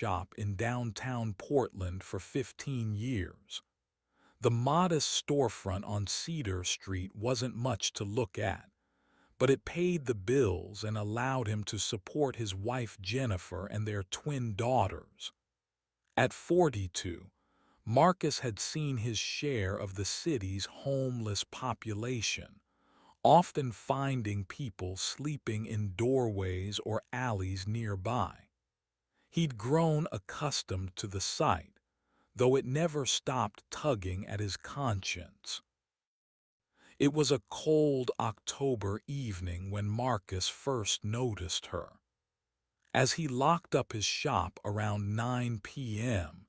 shop in downtown Portland for 15 years. The modest storefront on Cedar Street wasn't much to look at, but it paid the bills and allowed him to support his wife Jennifer and their twin daughters. At 42, Marcus had seen his share of the city's homeless population, often finding people sleeping in doorways or alleys nearby. He'd grown accustomed to the sight, though it never stopped tugging at his conscience. It was a cold October evening when Marcus first noticed her. As he locked up his shop around 9 p.m.,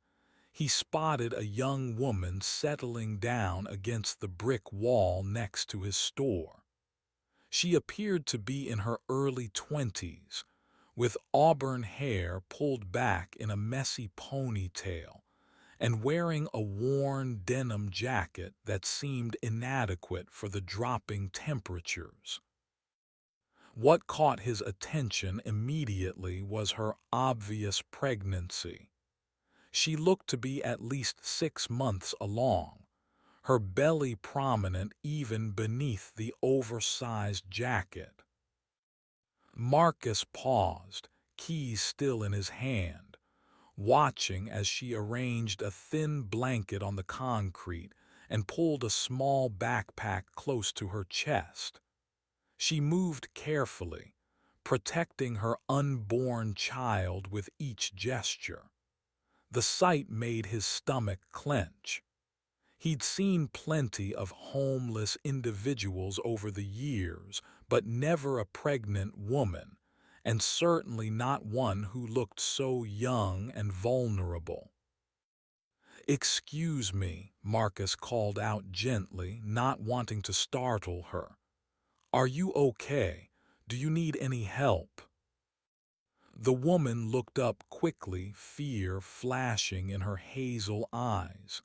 he spotted a young woman settling down against the brick wall next to his store. She appeared to be in her early 20s, with auburn hair pulled back in a messy ponytail, and wearing a worn denim jacket that seemed inadequate for the dropping temperatures. What caught his attention immediately was her obvious pregnancy. She looked to be at least 6 months along, her belly prominent even beneath the oversized jacket. Marcus paused, keys still in his hand, watching as she arranged a thin blanket on the concrete and pulled a small backpack close to her chest. She moved carefully, protecting her unborn child with each gesture. The sight made his stomach clench. He'd seen plenty of homeless individuals over the years, but never a pregnant woman, and certainly not one who looked so young and vulnerable. "Excuse me," Marcus called out gently, not wanting to startle her. "Are you okay? Do you need any help?" The woman looked up quickly, fear flashing in her hazel eyes.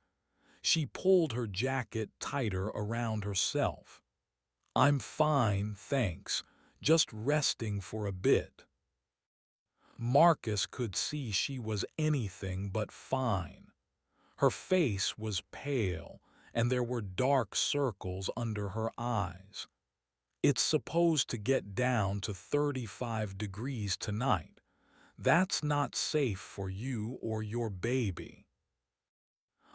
She pulled her jacket tighter around herself. "I'm fine, thanks. Just resting for a bit." Marcus could see she was anything but fine. Her face was pale, and there were dark circles under her eyes. "It's supposed to get down to 35 degrees tonight. That's not safe for you or your baby."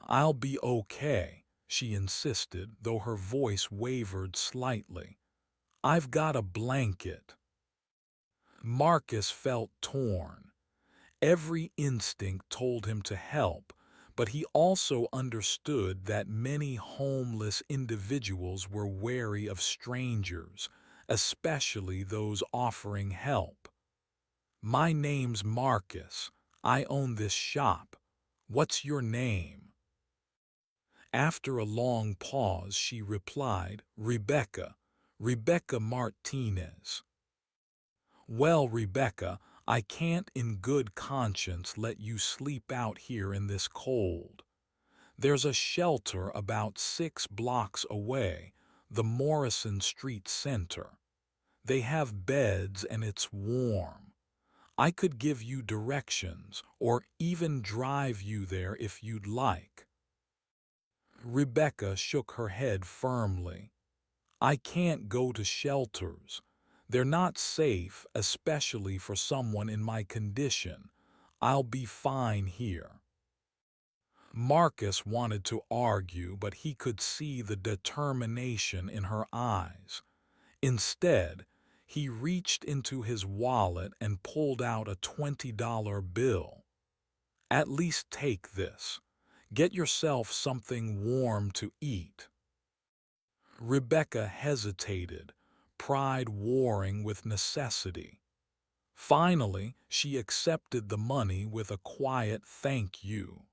"I'll be okay," she insisted, though her voice wavered slightly. "I've got a blanket." Marcus felt torn. Every instinct told him to help, but he also understood that many homeless individuals were wary of strangers, especially those offering help. "My name's Marcus. I own this shop. What's your name?" After a long pause, she replied, "Rebecca. Rebecca Martinez." "Well, Rebecca, I can't in good conscience let you sleep out here in this cold. There's a shelter about 6 blocks away, the Morrison Street Center. They have beds and it's warm. I could give you directions or even drive you there if you'd like." Rebecca shook her head firmly. "I can't go to shelters. They're not safe, especially for someone in my condition. I'll be fine here." Marcus wanted to argue, but he could see the determination in her eyes. Instead, he reached into his wallet and pulled out a $20 bill. "At least take this. Get yourself something warm to eat." Rebecca hesitated, pride warring with necessity. Finally, she accepted the money with a quiet "thank you."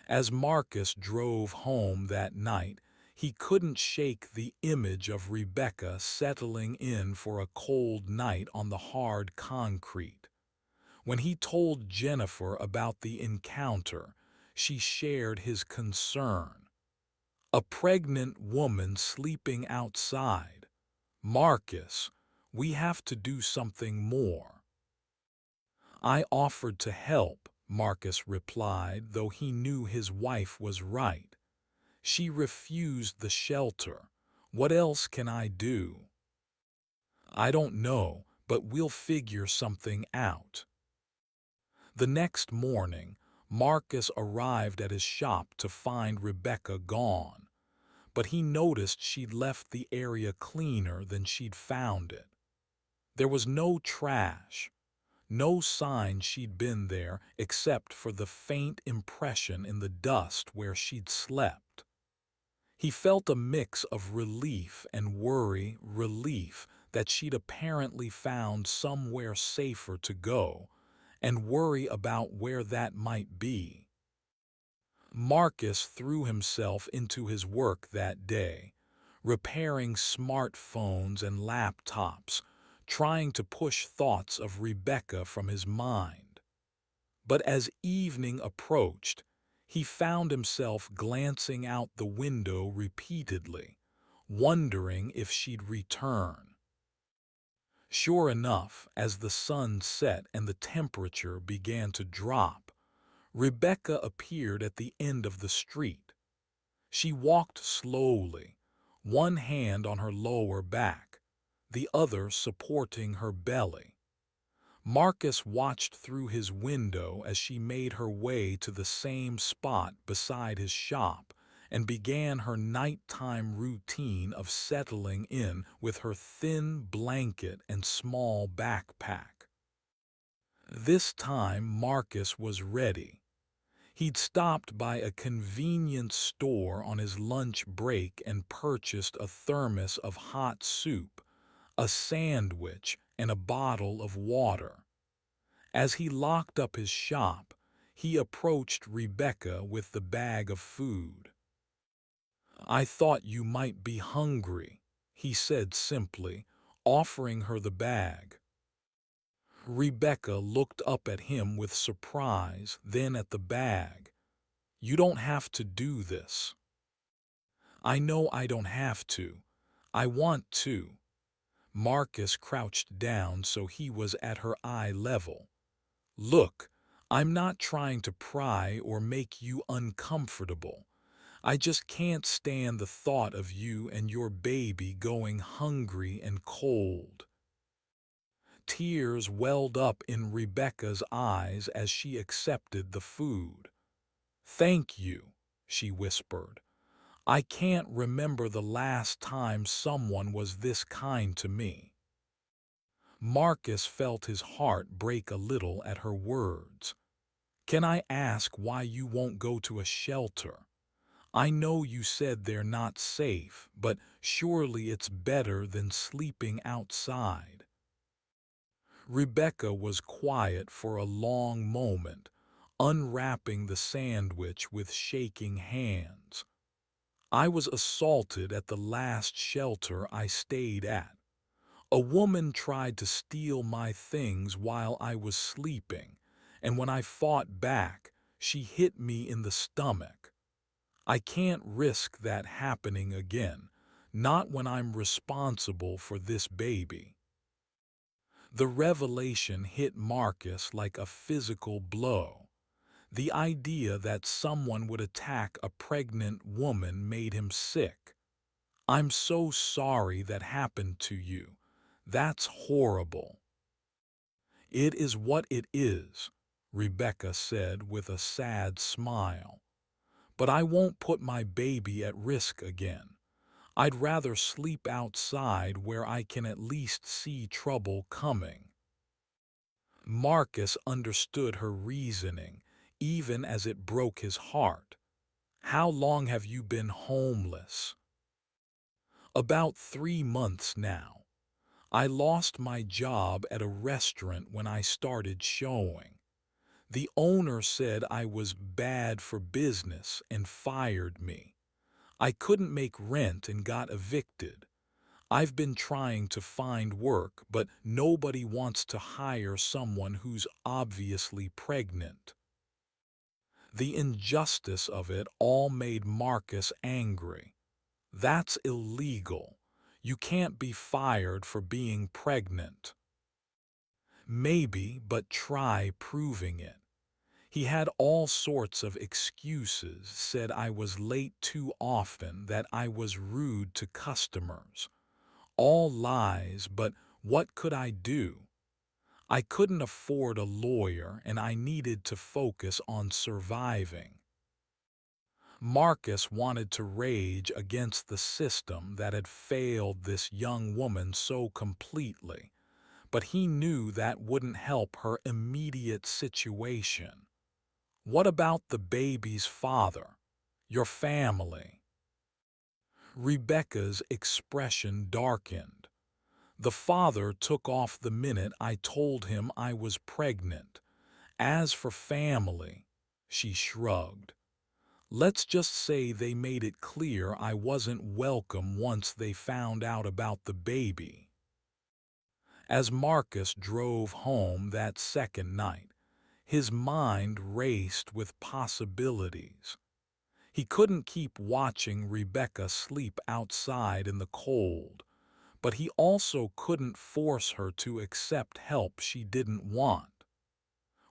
As Marcus drove home that night, he couldn't shake the image of Rebecca settling in for a cold night on the hard concrete. When he told Jennifer about the encounter, she shared his concern. "A pregnant woman sleeping outside. Marcus, we have to do something more." I offered to help, Marcus replied, though he knew his wife was right. She refused the shelter. What else can I do? I don't know, but we'll figure something out. The next morning, Marcus arrived at his shop to find Rebecca gone, but he noticed she'd left the area cleaner than she'd found it. There was no trash, no sign she'd been there except for the faint impression in the dust where she'd slept. He felt a mix of relief and worry, relief that she'd apparently found somewhere safer to go, and worry about where that might be. Marcus threw himself into his work that day, repairing smartphones and laptops, trying to push thoughts of Rebecca from his mind. But as evening approached, he found himself glancing out the window repeatedly, wondering if she'd return. Sure enough, as the sun set and the temperature began to drop, Rebecca appeared at the end of the street. She walked slowly, one hand on her lower back, the other supporting her belly. Marcus watched through his window as she made her way to the same spot beside his shop and began her nighttime routine of settling in with her thin blanket and small backpack. This time Marcus was ready. He'd stopped by a convenience store on his lunch break and purchased a thermos of hot soup, a sandwich, and a bottle of water. As he locked up his shop, he approached Rebecca with the bag of food. "I thought you might be hungry," he said simply, offering her the bag. Rebecca looked up at him with surprise, then at the bag. "You don't have to do this." "I know I don't have to. I want to." Marcus crouched down so he was at her eye level. "Look, I'm not trying to pry or make you uncomfortable. I just can't stand the thought of you and your baby going hungry and cold." Tears welled up in Rebecca's eyes as she accepted the food. "Thank you," she whispered. "I can't remember the last time someone was this kind to me." Marcus felt his heart break a little at her words. "Can I ask why you won't go to a shelter? I know you said they're not safe, but surely it's better than sleeping outside." Rebecca was quiet for a long moment, unwrapping the sandwich with shaking hands. "I was assaulted at the last shelter I stayed at. A woman tried to steal my things while I was sleeping, and when I fought back, she hit me in the stomach. I can't risk that happening again, not when I'm responsible for this baby." The revelation hit Marcus like a physical blow. The idea that someone would attack a pregnant woman made him sick. "I'm so sorry that happened to you. That's horrible." "It is what it is," Rebecca said with a sad smile. "But I won't put my baby at risk again. I'd rather sleep outside where I can at least see trouble coming." Marcus understood her reasoning, even as it broke his heart. "How long have you been homeless?" "About 3 months now. I lost my job at a restaurant when I started showing. The owner said I was bad for business and fired me. I couldn't make rent and got evicted. I've been trying to find work, but nobody wants to hire someone who's obviously pregnant." The injustice of it all made Marcus angry. "That's illegal. You can't be fired for being pregnant." Maybe, but try proving it. He had all sorts of excuses, said I was late too often, that I was rude to customers. All lies, but what could I do? I couldn't afford a lawyer and I needed to focus on surviving. Marcus wanted to rage against the system that had failed this young woman so completely, but he knew that wouldn't help her immediate situation. What about the baby's father? Your family? Rebecca's expression darkened. The father took off the minute I told him I was pregnant. As for family, she shrugged. Let's just say they made it clear I wasn't welcome once they found out about the baby. As Marcus drove home that second night, his mind raced with possibilities. He couldn't keep watching Rebecca sleep outside in the cold, but he also couldn't force her to accept help she didn't want.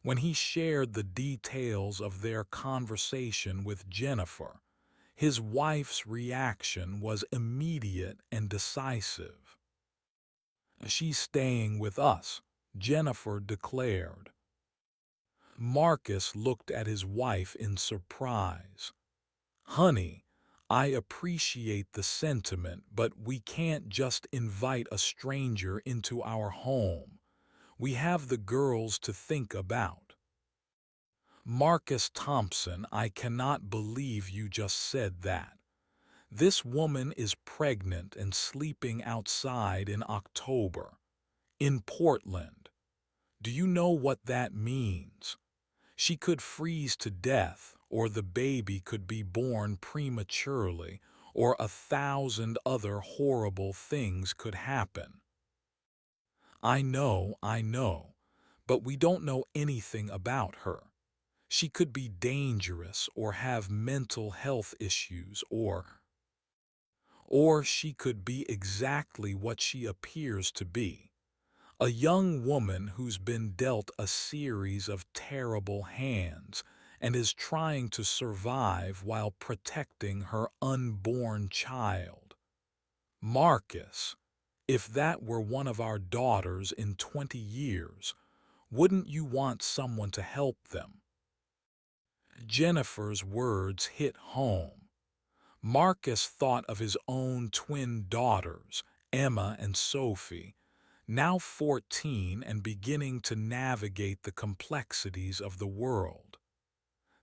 When he shared the details of their conversation with Jennifer, his wife's reaction was immediate and decisive. She's staying with us, Jennifer declared. Marcus looked at his wife in surprise. Honey, I appreciate the sentiment, but we can't just invite a stranger into our home. We have the girls to think about. Marcus Thompson, I cannot believe you just said that. This woman is pregnant and sleeping outside in October. In Portland. Do you know what that means? She could freeze to death, or the baby could be born prematurely, or 1,000 other horrible things could happen. I know, but we don't know anything about her. She could be dangerous or have mental health issues, or she could be exactly what she appears to be. A young woman who's been dealt a series of terrible hands and is trying to survive while protecting her unborn child. Marcus, if that were one of our daughters in 20 years, wouldn't you want someone to help them? Jennifer's words hit home. Marcus thought of his own twin daughters, Emma and Sophie, now 14 and beginning to navigate the complexities of the world.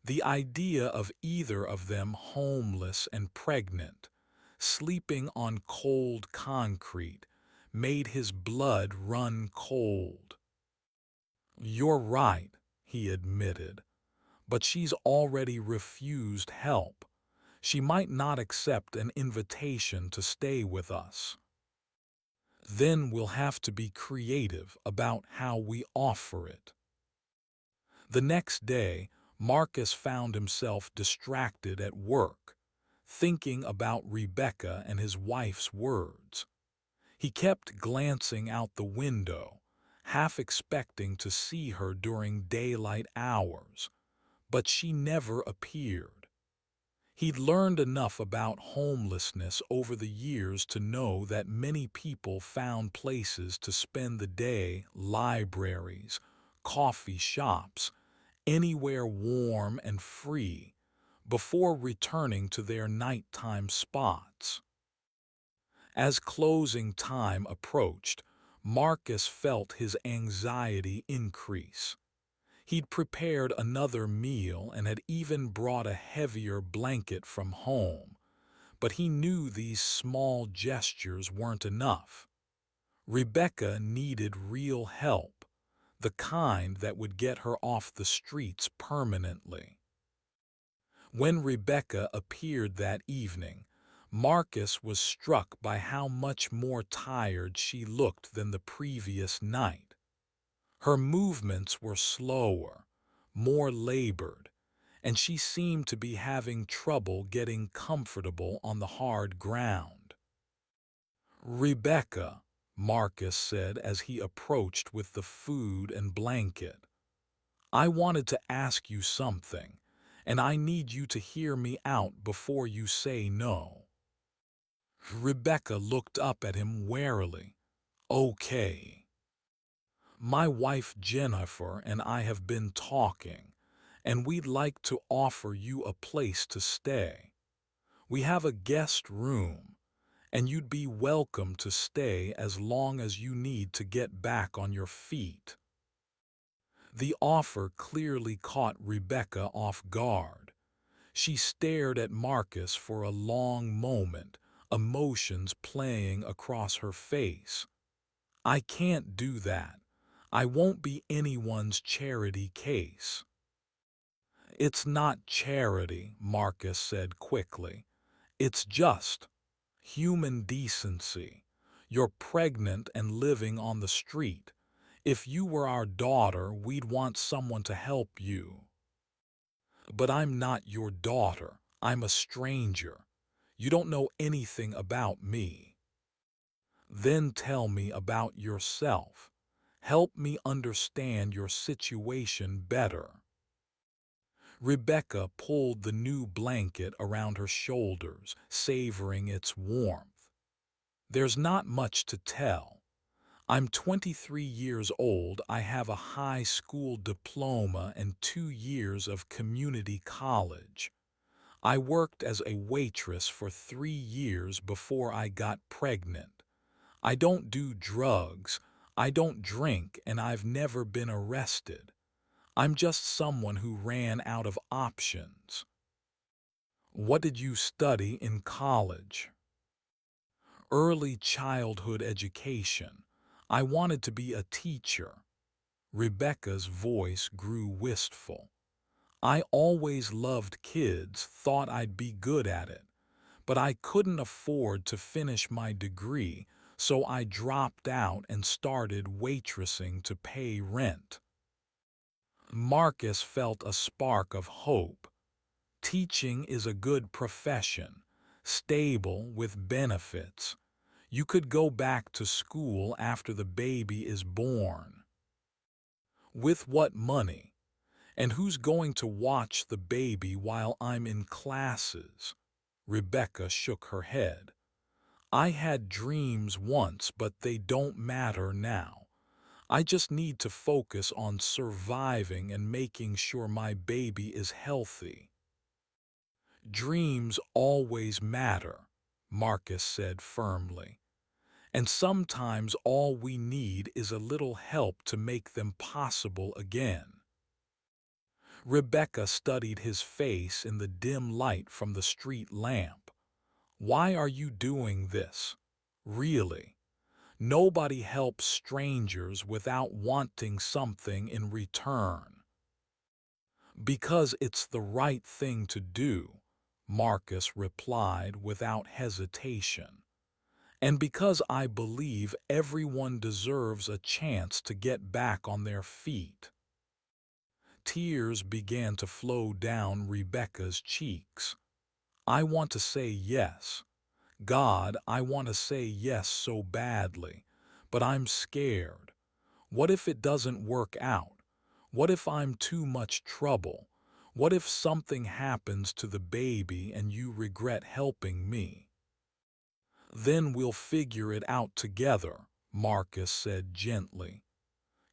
The idea of either of them homeless and pregnant, sleeping on cold concrete, made his blood run cold. You're right, he admitted, but she's already refused help. She might not accept an invitation to stay with us. Then we'll have to be creative about how we offer it. The next day, Marcus found himself distracted at work, thinking about Rebecca and his wife's words. He kept glancing out the window, half expecting to see her during daylight hours, but she never appeared. He'd learned enough about homelessness over the years to know that many people found places to spend the day, libraries, coffee shops, anywhere warm and free, before returning to their nighttime spots. As closing time approached, Marcus felt his anxiety increase. He'd prepared another meal and had even brought a heavier blanket from home, but he knew these small gestures weren't enough. Rebecca needed real help, the kind that would get her off the streets permanently. When Rebecca appeared that evening, Marcus was struck by how much more tired she looked than the previous night. Her movements were slower, more labored, and she seemed to be having trouble getting comfortable on the hard ground. Rebecca, Marcus said as he approached with the food and blanket. I wanted to ask you something, and I need you to hear me out before you say no. Rebecca looked up at him warily. Okay. My wife Jennifer and I have been talking, and we'd like to offer you a place to stay. We have a guest room, and you'd be welcome to stay as long as you need to get back on your feet. The offer clearly caught Rebecca off guard. She stared at Marcus for a long moment, emotions playing across her face. I can't do that. I won't be anyone's charity case. It's not charity, Marcus said quickly. It's just human decency. You're pregnant and living on the street. If you were our daughter, we'd want someone to help you. But I'm not your daughter. I'm a stranger. You don't know anything about me. Then tell me about yourself. Help me understand your situation better. Rebecca pulled the new blanket around her shoulders, savoring its warmth. There's not much to tell. I'm 23 years old, I have a high school diploma and 2 years of community college. I worked as a waitress for 3 years before I got pregnant. I don't do drugs, I don't drink, and I've never been arrested. I'm just someone who ran out of options. What did you study in college? Early childhood education. I wanted to be a teacher. Rebecca's voice grew wistful. I always loved kids, thought I'd be good at it, but I couldn't afford to finish my degree, so I dropped out and started waitressing to pay rent. Marcus felt a spark of hope. Teaching is a good profession, stable with benefits. You could go back to school after the baby is born. With what money? And who's going to watch the baby while I'm in classes? Rebecca shook her head. I had dreams once, but they don't matter now. I just need to focus on surviving and making sure my baby is healthy. Dreams always matter, Marcus said firmly. And sometimes all we need is a little help to make them possible again. Rebecca studied his face in the dim light from the street lamp. Why are you doing this? Really? Nobody helps strangers without wanting something in return. Because it's the right thing to do, Marcus replied without hesitation. And because I believe everyone deserves a chance to get back on their feet. Tears began to flow down Rebecca's cheeks. I want to say yes. God, I want to say yes so badly, but I'm scared. What if it doesn't work out? What if I'm too much trouble? What if something happens to the baby and you regret helping me? Then we'll figure it out together, Marcus said gently.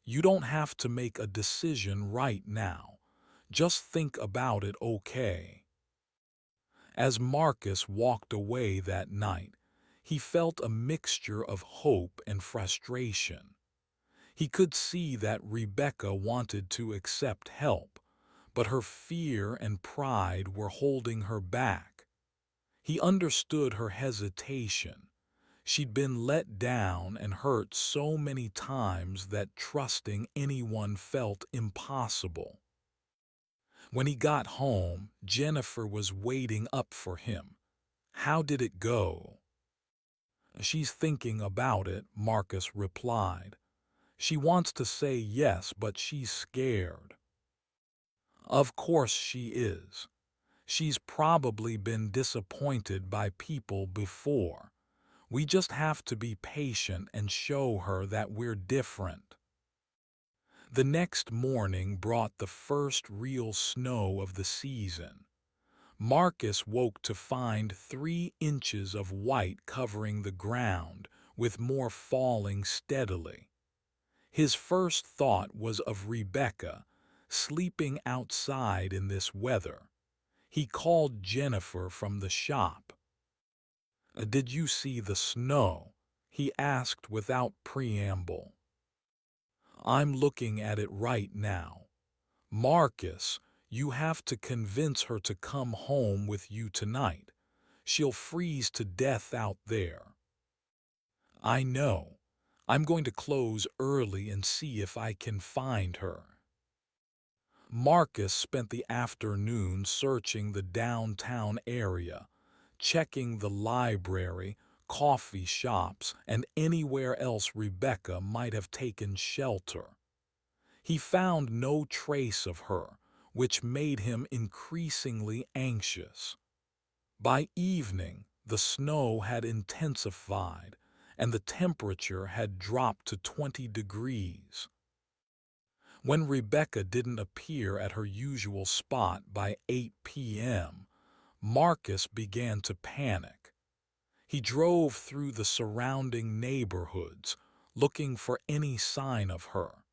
You don't have to make a decision right now. Just think about it, okay? As Marcus walked away that night, he felt a mixture of hope and frustration. He could see that Rebecca wanted to accept help, but her fear and pride were holding her back. He understood her hesitation. She'd been let down and hurt so many times that trusting anyone felt impossible. When he got home, Jennifer was waiting up for him. How did it go? She's thinking about it, Marcus replied. She wants to say yes, but she's scared. Of course she is. She's probably been disappointed by people before. We just have to be patient and show her that we're different. The next morning brought the first real snow of the season. Marcus woke to find 3 inches of white covering the ground, with more falling steadily. His first thought was of Rebecca, sleeping outside in this weather. He called Jennifer from the shop. "Did you see the snow?" he asked without preamble. "I'm looking at it right now. Marcus, you have to convince her to come home with you tonight. She'll freeze to death out there." "I know. I'm going to close early and see if I can find her." Marcus spent the afternoon searching the downtown area, checking the library, coffee shops, and anywhere else Rebecca might have taken shelter. He found no trace of her, which made him increasingly anxious. By evening, the snow had intensified, and the temperature had dropped to 20 degrees. When Rebecca didn't appear at her usual spot by 8 p.m., Marcus began to panic. He drove through the surrounding neighborhoods, looking for any sign of her.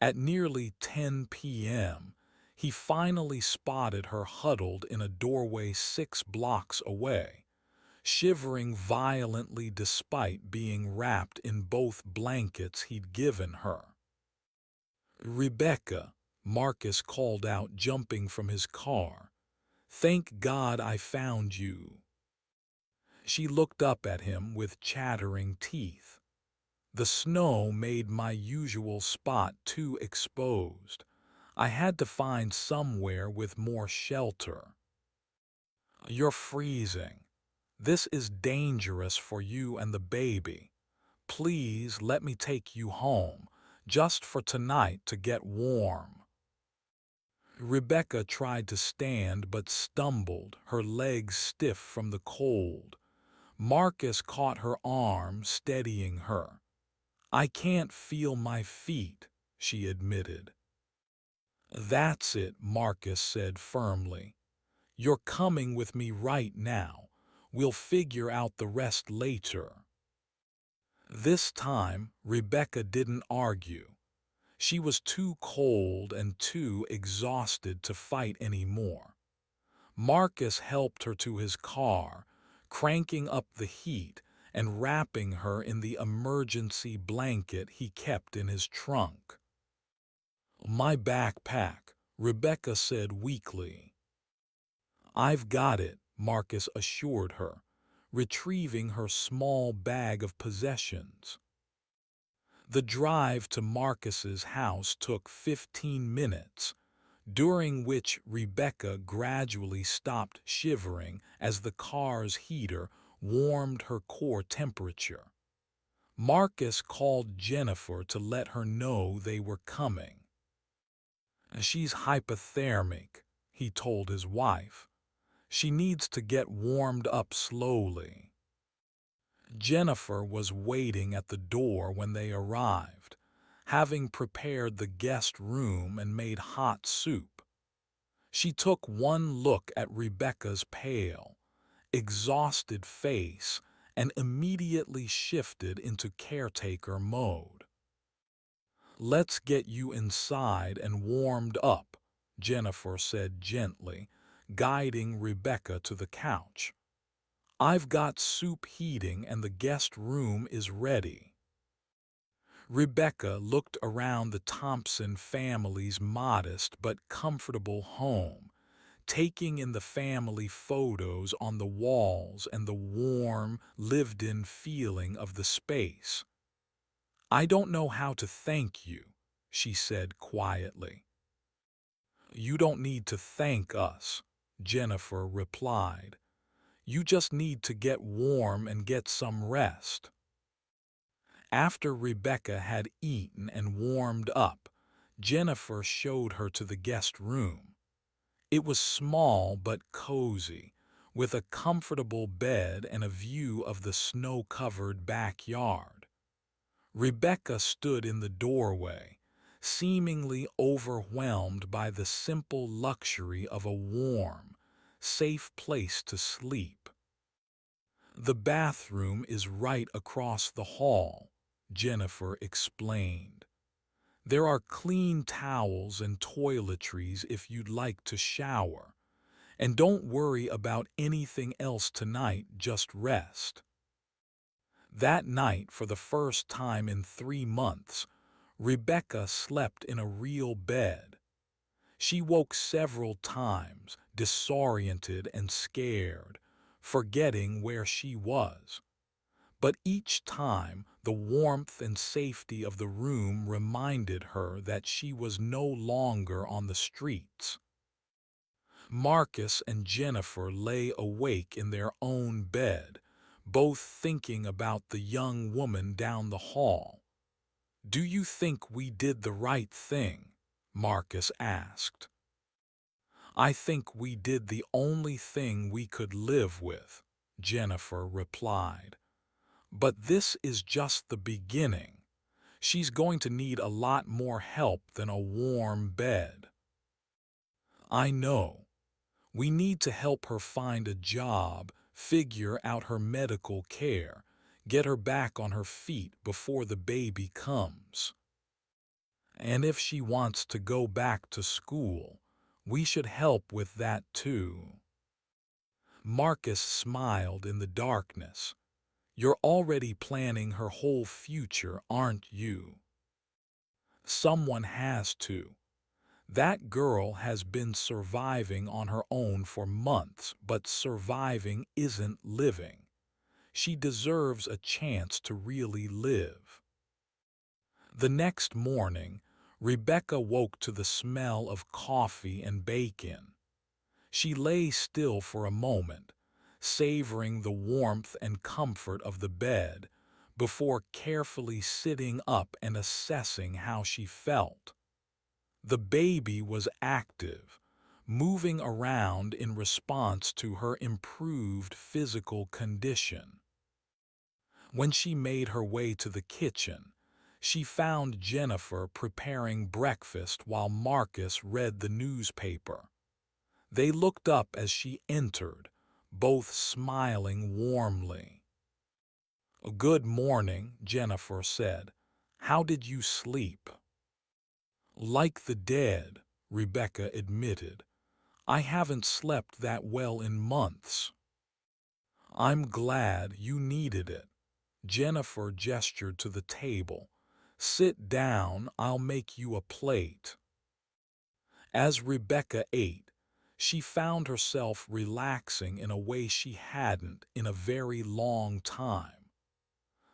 At nearly 10 p.m., he finally spotted her huddled in a doorway 6 blocks away, shivering violently despite being wrapped in both blankets he'd given her. "Rebecca," Marcus called out, jumping from his car. "Thank God I found you." She looked up at him with chattering teeth. "The snow made my usual spot too exposed. I had to find somewhere with more shelter." "You're freezing. This is dangerous for you and the baby. Please let me take you home, just for tonight to get warm." Rebecca tried to stand but stumbled, her legs stiff from the cold. Marcus caught her arm, steadying her. "I can't feel my feet," she admitted. "That's it," Marcus said firmly. "You're coming with me right now. We'll figure out the rest later." This time, Rebecca didn't argue. She was too cold and too exhausted to fight anymore. Marcus helped her to his car, cranking up the heat and wrapping her in the emergency blanket he kept in his trunk. "My backpack," Rebecca said weakly. "I've got it," Marcus assured her, retrieving her small bag of possessions. The drive to Marcus's house took 15 minutes, during which Rebecca gradually stopped shivering as the car's heater warmed her core temperature. Marcus called Jennifer to let her know they were coming. "She's hypothermic," he told his wife. "She needs to get warmed up slowly." Jennifer was waiting at the door when they arrived, having prepared the guest room and made hot soup. She took one look at Rebecca's pale, exhausted face and immediately shifted into caretaker mode. "Let's get you inside and warmed up," Jennifer said gently, guiding Rebecca to the couch. "I've got soup heating and the guest room is ready." Rebecca looked around the Thompson family's modest but comfortable home, taking in the family photos on the walls and the warm, lived-in feeling of the space. "I don't know how to thank you," she said quietly. "You don't need to thank us," Jennifer replied. "You just need to get warm and get some rest." After Rebecca had eaten and warmed up, Jennifer showed her to the guest room. It was small but cozy, with a comfortable bed and a view of the snow-covered backyard. Rebecca stood in the doorway, seemingly overwhelmed by the simple luxury of a warm, safe place to sleep. "The bathroom is right across the hall," Jennifer explained. "There are clean towels and toiletries if you'd like to shower. And don't worry about anything else tonight, just rest." That night, for the first time in 3 months, Rebecca slept in a real bed. She woke several times, disoriented and scared, forgetting where she was. But each time, the warmth and safety of the room reminded her that she was no longer on the streets. Marcus and Jennifer lay awake in their own bed, both thinking about the young woman down the hall. "Do you think we did the right thing?" Marcus asked. "I think we did the only thing we could live with," Jennifer replied. "But this is just the beginning. She's going to need a lot more help than a warm bed." "I know. We need to help her find a job, figure out her medical care, get her back on her feet before the baby comes. And if she wants to go back to school, we should help with that too." Marcus smiled in the darkness. "You're already planning her whole future, aren't you?" "Someone has to. That girl has been surviving on her own for months, but surviving isn't living. She deserves a chance to really live." The next morning, Rebecca woke to the smell of coffee and bacon. She lay still for a moment, savoring the warmth and comfort of the bed, before carefully sitting up and assessing how she felt. The baby was active, moving around in response to her improved physical condition. When she made her way to the kitchen, she found Jennifer preparing breakfast while Marcus read the newspaper. They looked up as she entered, both smiling warmly. "Good morning," Jennifer said. "How did you sleep?" "Like the dead," Rebecca admitted. "I haven't slept that well in months." "I'm glad you needed it." Jennifer gestured to the table. "Sit down, I'll make you a plate." As Rebecca ate, she found herself relaxing in a way she hadn't in a very long time.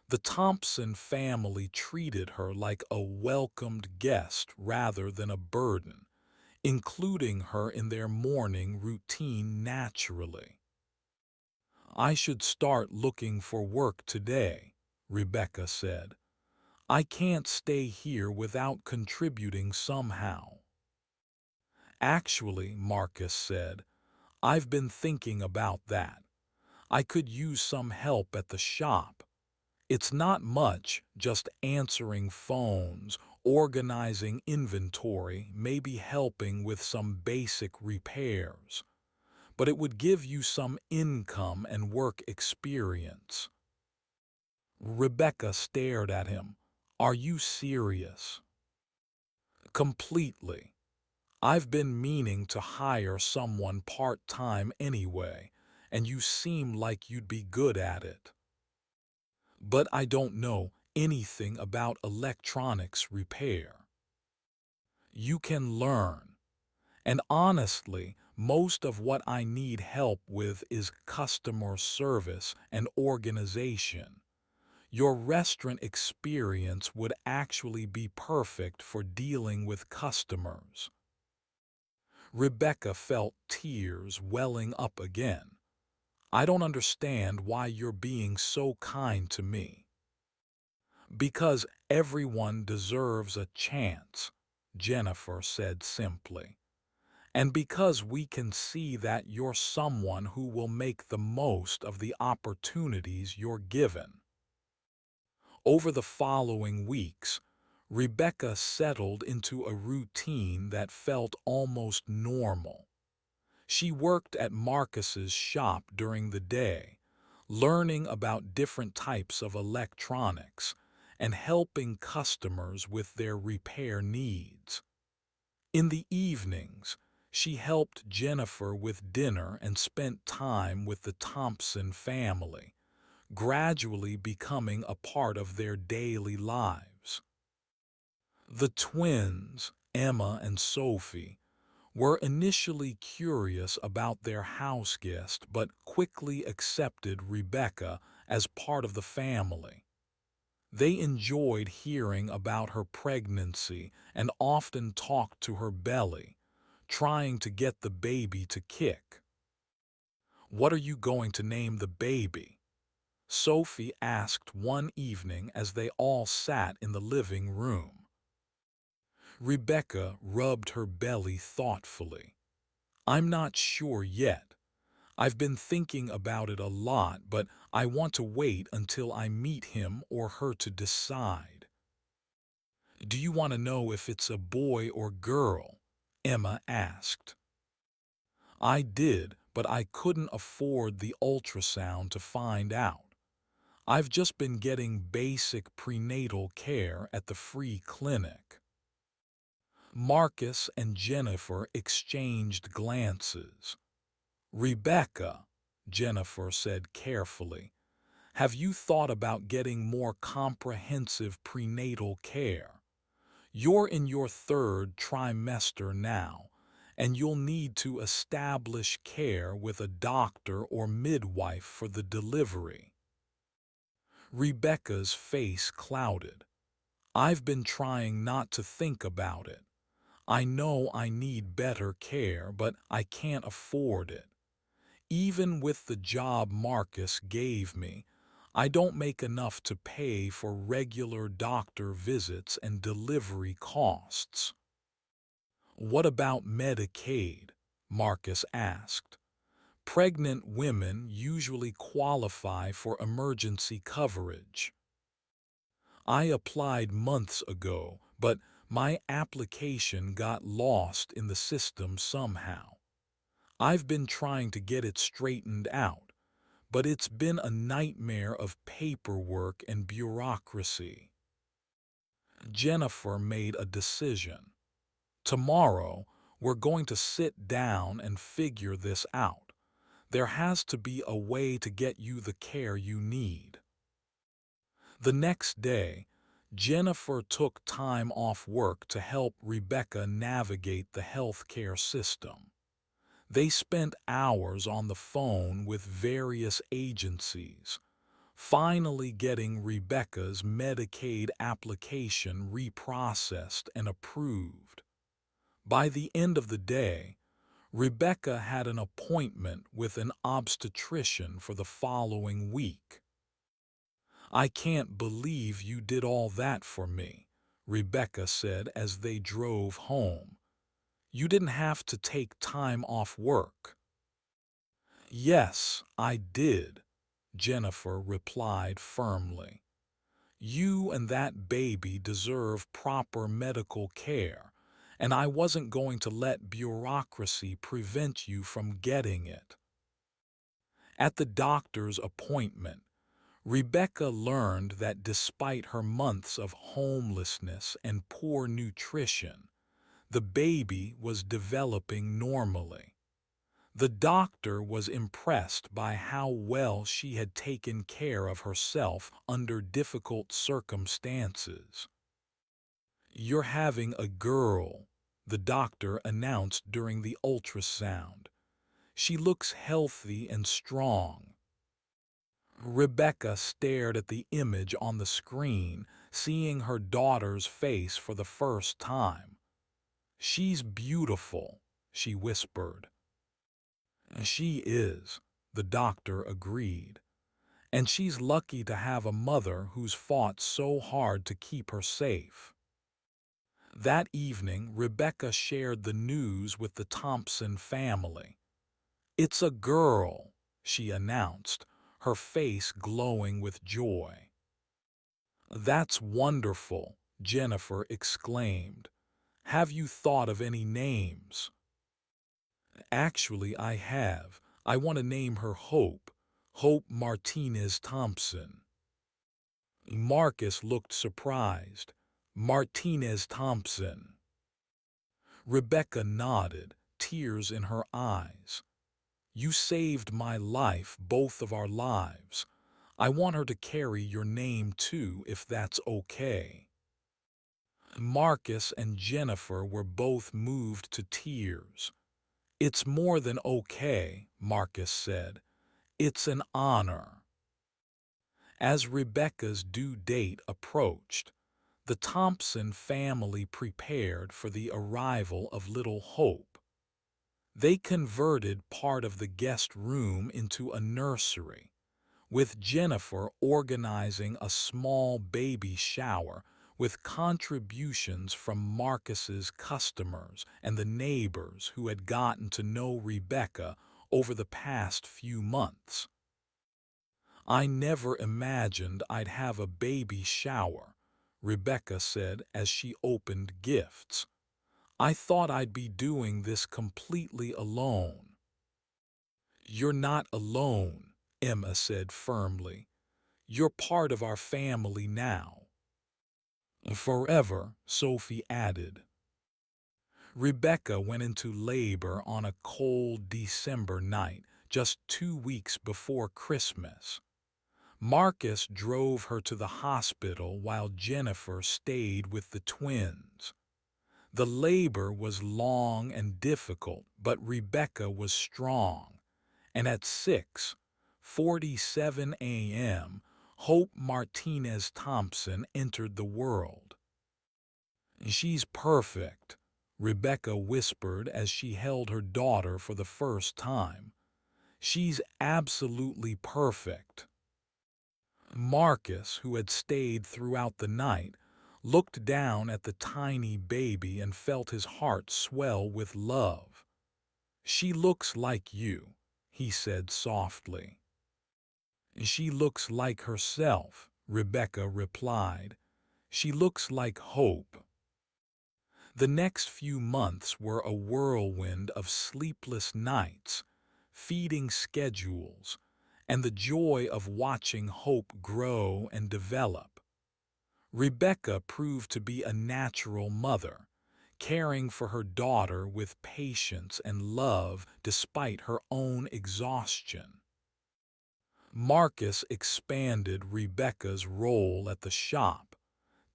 The Thompson family treated her like a welcomed guest rather than a burden, including her in their morning routine naturally. "I should start looking for work today," Rebecca said. "I can't stay here without contributing somehow." "Actually," Marcus said, "I've been thinking about that. I could use some help at the shop. It's not much, just answering phones, organizing inventory, maybe helping with some basic repairs. But it would give you some income and work experience." Rebecca stared at him. "Are you serious?" "Completely. I've been meaning to hire someone part-time anyway, and you seem like you'd be good at it." "But I don't know anything about electronics repair." "You can learn. And honestly, most of what I need help with is customer service and organization. Your restaurant experience would actually be perfect for dealing with customers." Rebecca felt tears welling up again. "I don't understand why you're being so kind to me." "Because everyone deserves a chance," Jennifer said simply. and because we can see that you're someone who will make the most of the opportunities you're given. Over the following weeks, Rebecca settled into a routine that felt almost normal. She worked at Marcus's shop during the day, learning about different types of electronics and helping customers with their repair needs. In the evenings, she helped Jennifer with dinner and spent time with the Thompson family, gradually becoming a part of their daily lives. The twins, Emma and Sophie, were initially curious about their house guest but quickly accepted Rebecca as part of the family. They enjoyed hearing about her pregnancy and often talked to her belly, trying to get the baby to kick. "What are you going to name the baby?" Sophie asked one evening as they all sat in the living room. Rebecca rubbed her belly thoughtfully. "I'm not sure yet. I've been thinking about it a lot, but I want to wait until I meet him or her to decide." "Do you want to know if it's a boy or girl?" Emma asked. "I did, but I couldn't afford the ultrasound to find out. I've just been getting basic prenatal care at the free clinic." Marcus and Jennifer exchanged glances. "Rebecca," Jennifer said carefully, "have you thought about getting more comprehensive prenatal care? You're in your third trimester now, and you'll need to establish care with a doctor or midwife for the delivery." Rebecca's face clouded. "I've been trying not to think about it. I know I need better care, but I can't afford it. Even with the job Marcus gave me, I don't make enough to pay for regular doctor visits and delivery costs." "What about Medicaid?" Marcus asked. "Pregnant women usually qualify for emergency coverage." "I applied months ago, but my application got lost in the system somehow. I've been trying to get it straightened out, but it's been a nightmare of paperwork and bureaucracy." Jennifer made a decision. "Tomorrow, we're going to sit down and figure this out. There has to be a way to get you the care you need." The next day, Jennifer took time off work to help Rebecca navigate the healthcare system. They spent hours on the phone with various agencies, finally getting Rebecca's Medicaid application reprocessed and approved. By the end of the day, Rebecca had an appointment with an obstetrician for the following week. "I can't believe you did all that for me," Rebecca said as they drove home. "You didn't have to take time off work." "Yes, I did," Jennifer replied firmly. "You and that baby deserve proper medical care, and I wasn't going to let bureaucracy prevent you from getting it." At the doctor's appointment, Rebecca learned that despite her months of homelessness and poor nutrition, the baby was developing normally. The doctor was impressed by how well she had taken care of herself under difficult circumstances. "You're having a girl," the doctor announced during the ultrasound. "She looks healthy and strong." Rebecca stared at the image on the screen, seeing her daughter's face for the first time. "She's beautiful," she whispered. "She is," the doctor agreed. "And she's lucky to have a mother who's fought so hard to keep her safe." That evening, Rebecca shared the news with the Thompson family. "It's a girl," she announced, her face glowing with joy. "That's wonderful," Jennifer exclaimed. "Have you thought of any names?" "Actually, I have. I want to name her Hope. Hope Martinez Thompson." Marcus looked surprised. "Martinez Thompson." Rebecca nodded, tears in her eyes. "You saved my life, both of our lives. I want her to carry your name too, if that's okay." Marcus and Jennifer were both moved to tears. "It's more than okay," Marcus said. "It's an honor." As Rebecca's due date approached, the Thompson family prepared for the arrival of little Hope. They converted part of the guest room into a nursery, with Jennifer organizing a small baby shower with contributions from Marcus's customers and the neighbors who had gotten to know Rebecca over the past few months. "I never imagined I'd have a baby shower," Rebecca said as she opened gifts. "I thought I'd be doing this completely alone." "You're not alone," Emma said firmly. "You're part of our family now." "Forever," Sophie added. Rebecca went into labor on a cold December night, just 2 weeks before Christmas. Marcus drove her to the hospital while Jennifer stayed with the twins. The labor was long and difficult, but Rebecca was strong, and at 6:47 a.m., Hope Martinez Thompson entered the world. "She's perfect," Rebecca whispered as she held her daughter for the first time. "She's absolutely perfect." Marcus, who had stayed throughout the night, looked down at the tiny baby and felt his heart swell with love. "She looks like you," he said softly. "She looks like herself," Rebecca replied. "She looks like Hope." The next few months were a whirlwind of sleepless nights, feeding schedules, and the joy of watching Hope grow and develop. Rebecca proved to be a natural mother, caring for her daughter with patience and love despite her own exhaustion. Marcus expanded Rebecca's role at the shop,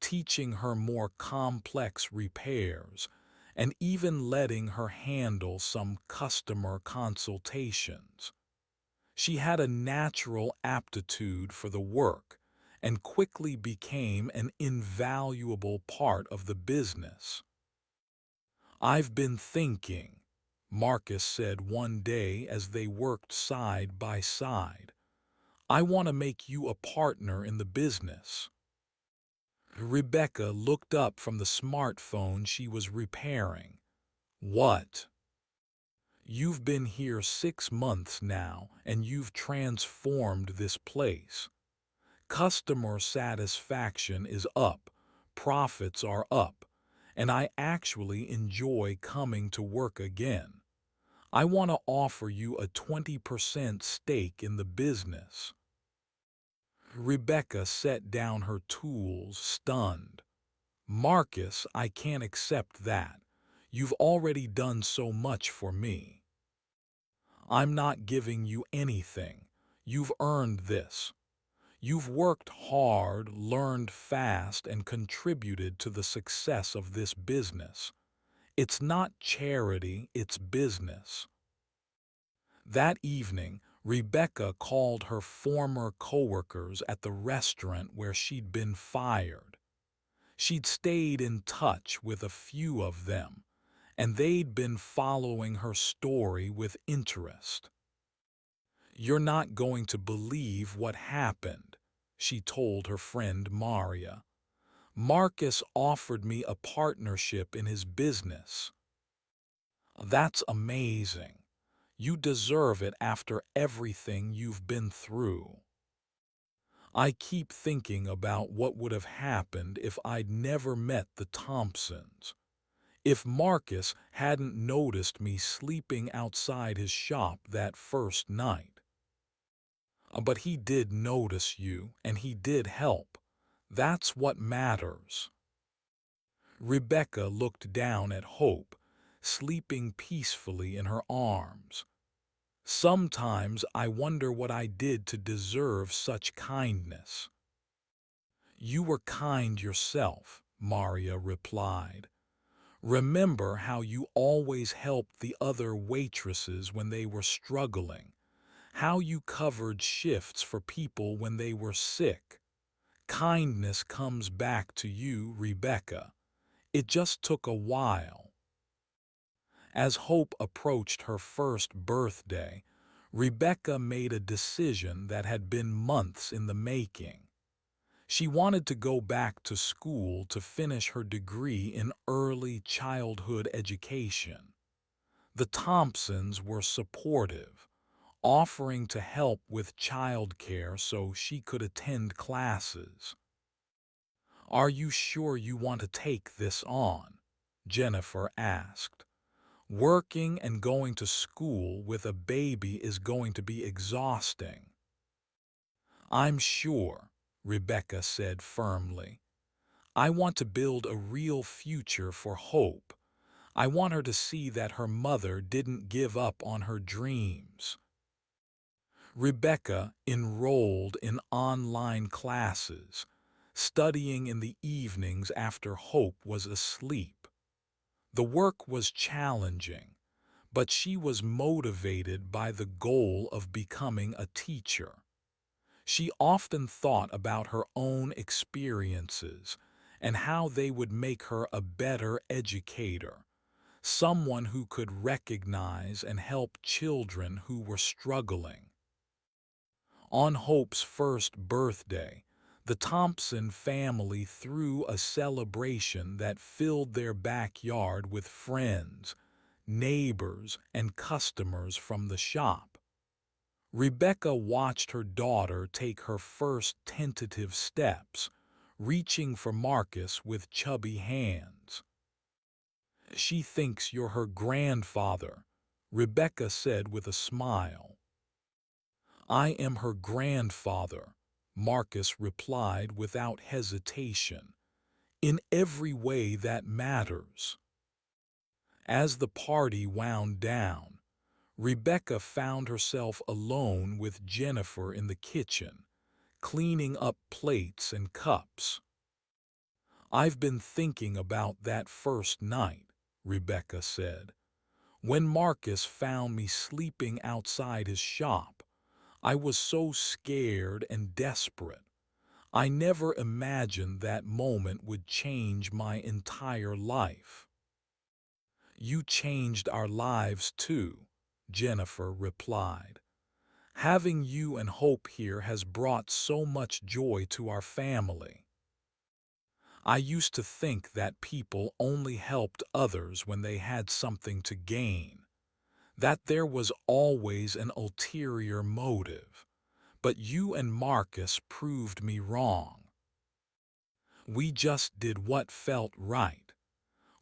teaching her more complex repairs and even letting her handle some customer consultations. She had a natural aptitude for the work and quickly became an invaluable part of the business. "I've been thinking," Marcus said one day as they worked side by side. "I want to make you a partner in the business." Rebecca looked up from the smartphone she was repairing. "What?" "You've been here 6 months now, and you've transformed this place. Customer satisfaction is up, profits are up, and I actually enjoy coming to work again. I want to offer you a 20% stake in the business." Rebecca set down her tools, stunned. "Marcus, I can't accept that. You've already done so much for me." "I'm not giving you anything. You've earned this. You've worked hard, learned fast, and contributed to the success of this business. It's not charity, it's business." That evening, Rebecca called her former coworkers at the restaurant where she'd been fired. She'd stayed in touch with a few of them, and they'd been following her story with interest. "You're not going to believe what happened," she told her friend Maria. Marcus offered me a partnership in his business. That's amazing. You deserve it after everything you've been through. I keep thinking about what would have happened if I'd never met the Thompsons. If Marcus hadn't noticed me sleeping outside his shop that first night. But he did notice you, and he did help. That's what matters. Rebecca looked down at Hope, sleeping peacefully in her arms. Sometimes I wonder what I did to deserve such kindness. You were kind yourself, Maria replied. Remember how you always helped the other waitresses when they were struggling, how you covered shifts for people when they were sick. Kindness comes back to you, Rebecca. It just took a while. As Hope approached her first birthday, Rebecca made a decision that had been months in the making. She wanted to go back to school to finish her degree in early childhood education. The Thompsons were supportive, offering to help with childcare so she could attend classes. "Are you sure you want to take this on?" Jennifer asked. "Working and going to school with a baby is going to be exhausting." "I'm sure," Rebecca said firmly. "I want to build a real future for Hope. I want her to see that her mother didn't give up on her dreams." Rebecca enrolled in online classes, studying in the evenings after Hope was asleep. The work was challenging, but she was motivated by the goal of becoming a teacher. She often thought about her own experiences and how they would make her a better educator, someone who could recognize and help children who were struggling. On Hope's first birthday, the Thompson family threw a celebration that filled their backyard with friends, neighbors, and customers from the shop. Rebecca watched her daughter take her first tentative steps, reaching for Marcus with chubby hands. "She thinks you're her grandfather," Rebecca said with a smile. "I am her grandfather," Marcus replied without hesitation, "in every way that matters." As the party wound down, Rebecca found herself alone with Jennifer in the kitchen, cleaning up plates and cups. "I've been thinking about that first night," Rebecca said. "When Marcus found me sleeping outside his shop, I was so scared and desperate. I never imagined that moment would change my entire life." "You changed our lives too," Jennifer replied. "Having you and Hope here has brought so much joy to our family. I used to think that people only helped others when they had something to gain, that there was always an ulterior motive. But you and Marcus proved me wrong. We just did what felt right,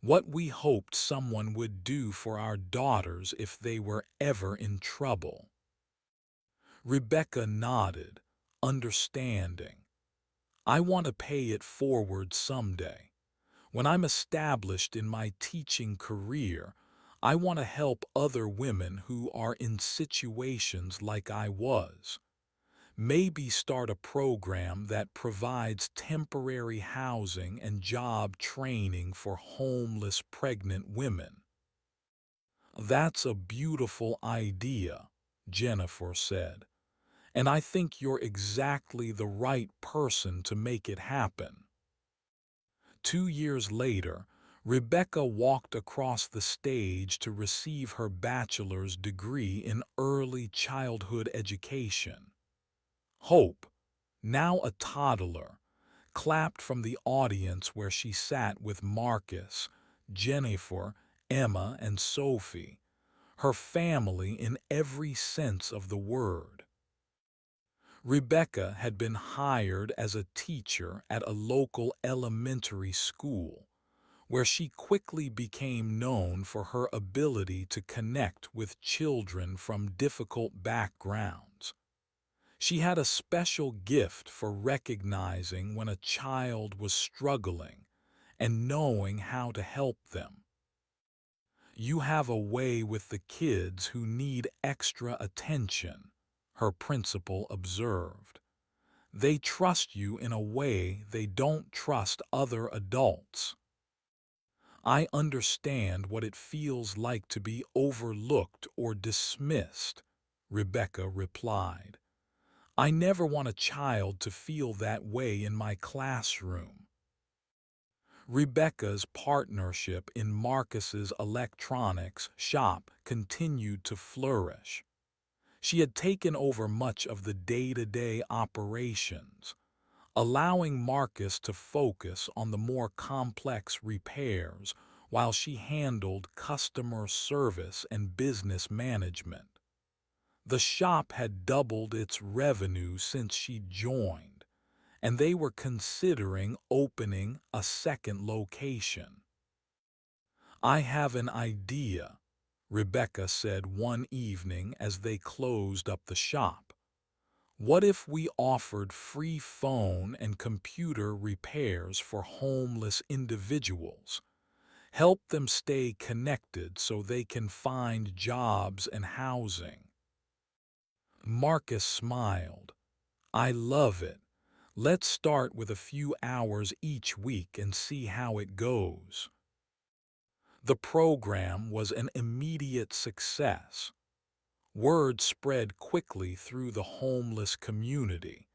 what we hoped someone would do for our daughters if they were ever in trouble." Rebecca nodded, understanding. "I want to pay it forward someday. When I'm established in my teaching career, I want to help other women who are in situations like I was. Maybe start a program that provides temporary housing and job training for homeless pregnant women." "That's a beautiful idea," Jennifer said, "and I think you're exactly the right person to make it happen." 2 years later, Rebecca walked across the stage to receive her bachelor's degree in early childhood education. Hope, now a toddler, clapped from the audience where she sat with Marcus, Jennifer, Emma, and Sophie, her family in every sense of the word. Rebecca had been hired as a teacher at a local elementary school, where she quickly became known for her ability to connect with children from difficult backgrounds. She had a special gift for recognizing when a child was struggling and knowing how to help them. "You have a way with the kids who need extra attention," her principal observed. "They trust you in a way they don't trust other adults." "I understand what it feels like to be overlooked or dismissed," Rebecca replied. "I never want a child to feel that way in my classroom." Rebecca's partnership in Marcus's electronics shop continued to flourish. She had taken over much of the day-to-day operations, allowing Marcus to focus on the more complex repairs while she handled customer service and business management. The shop had doubled its revenue since she joined, and they were considering opening a second location. "I have an idea," Rebecca said one evening as they closed up the shop. "What if we offered free phone and computer repairs for homeless individuals? Help them stay connected so they can find jobs and housing." Marcus smiled. "I love it. Let's start with a few hours each week and see how it goes." The program was an immediate success. Word spread quickly through the homeless community,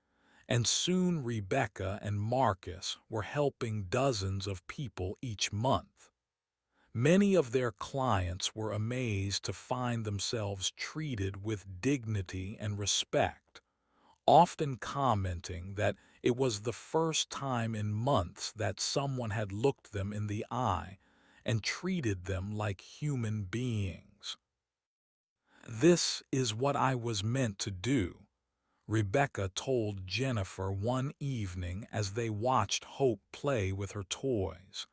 and soon Rebecca and Marcus were helping dozens of people each month. Many of their clients were amazed to find themselves treated with dignity and respect, often commenting that it was the first time in months that someone had looked them in the eye and treated them like human beings. "This is what I was meant to do," Rebecca told Jennifer one evening as they watched Hope play with her toys.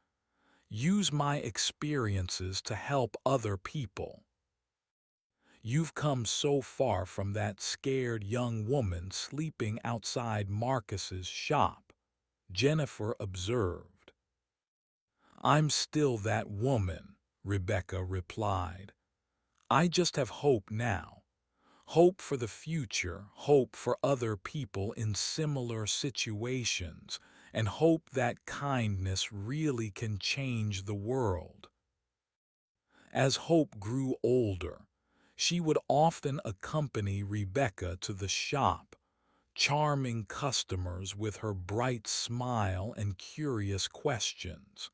"Use my experiences to help other people." "You've come so far from that scared young woman sleeping outside Marcus's shop," Jennifer observed. "I'm still that woman," Rebecca replied. "I just have hope now. Hope for the future, hope for other people in similar situations, and hope that kindness really can change the world." As Hope grew older, she would often accompany Rebecca to the shop, charming customers with her bright smile and curious questions.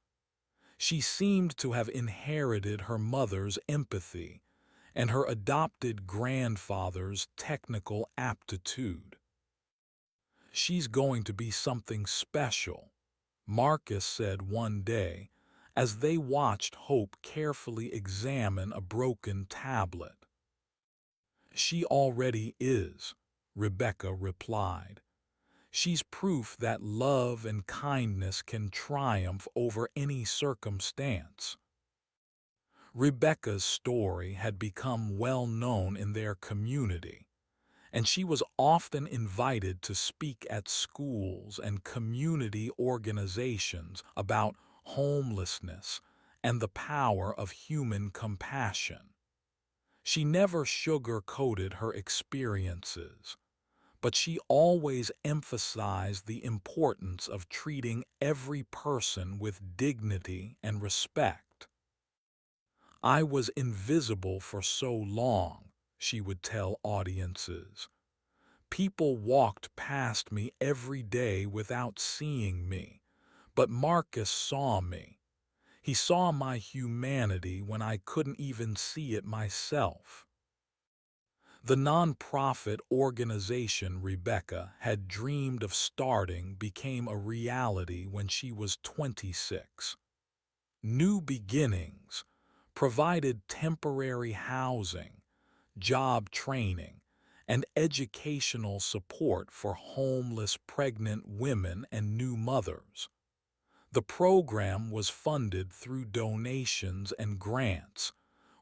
She seemed to have inherited her mother's empathy and her adopted grandfather's technical aptitude. "She's going to be something special," Marcus said one day as they watched Hope carefully examine a broken tablet. "She already is," Rebecca replied. "She's proof that love and kindness can triumph over any circumstance." Rebecca's story had become well known in their community, and she was often invited to speak at schools and community organizations about homelessness and the power of human compassion. She never sugar-coated her experiences, but she always emphasized the importance of treating every person with dignity and respect. "I was invisible for so long," she would tell audiences. "People walked past me every day without seeing me, but Marcus saw me. He saw my humanity when I couldn't even see it myself." The nonprofit organization Rebecca had dreamed of starting became a reality when she was 26. New Beginnings provided temporary housing, job training, and educational support for homeless pregnant women and new mothers. The program was funded through donations and grants,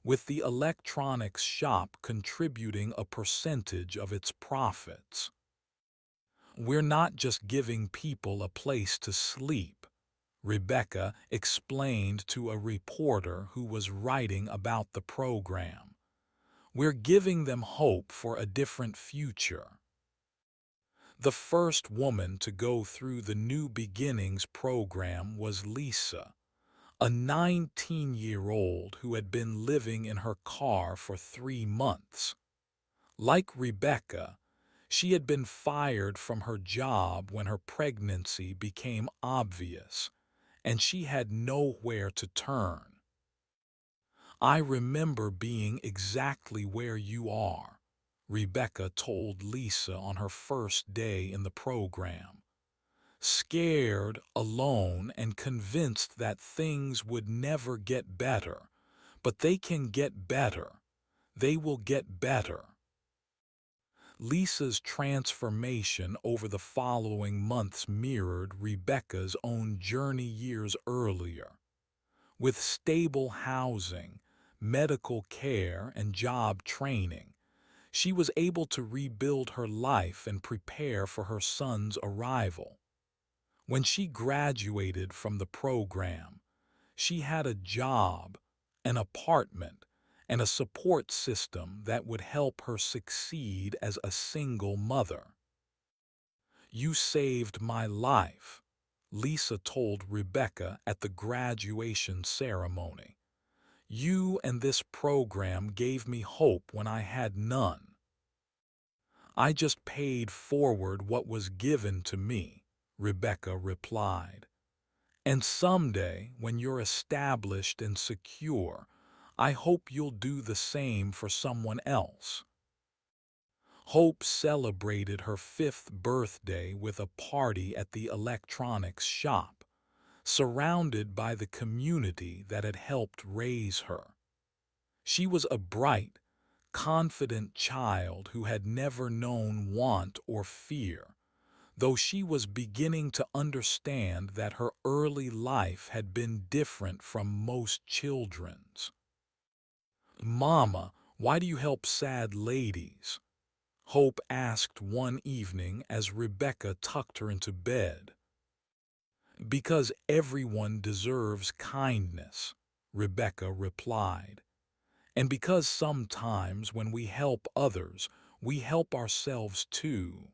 with the electronics shop contributing a percentage of its profits. We're not just giving people a place to sleep, Rebecca explained to a reporter who was writing about the program. We're giving them hope for a different future. The first woman to go through the New Beginnings program was Lisa, a 19-year-old who had been living in her car for 3 months. Like Rebecca, she had been fired from her job when her pregnancy became obvious, and she had nowhere to turn. "I remember being exactly where you are," Rebecca told Lisa on her first day in the program. "Scared, alone, and convinced that things would never get better. But they can get better. They will get better." Lisa's transformation over the following months mirrored Rebecca's own journey years earlier. With stable housing, medical care, and job training, she was able to rebuild her life and prepare for her son's arrival. When she graduated from the program, she had a job, an apartment, and a support system that would help her succeed as a single mother. "You saved my life," Lisa told Rebecca at the graduation ceremony. "You and this program gave me hope when I had none. I just paid forward what was given to me," Rebecca replied. "And someday, when you're established and secure, I hope you'll do the same for someone else." Hope celebrated her 5th birthday with a party at the electronics shop, surrounded by the community that had helped raise her. She was a bright, confident child who had never known want or fear, though she was beginning to understand that her early life had been different from most children's. "Mama, why do you help sad ladies?" Hope asked one evening as Rebecca tucked her into bed. "Because everyone deserves kindness," Rebecca replied. "And because sometimes when we help others, we help ourselves too."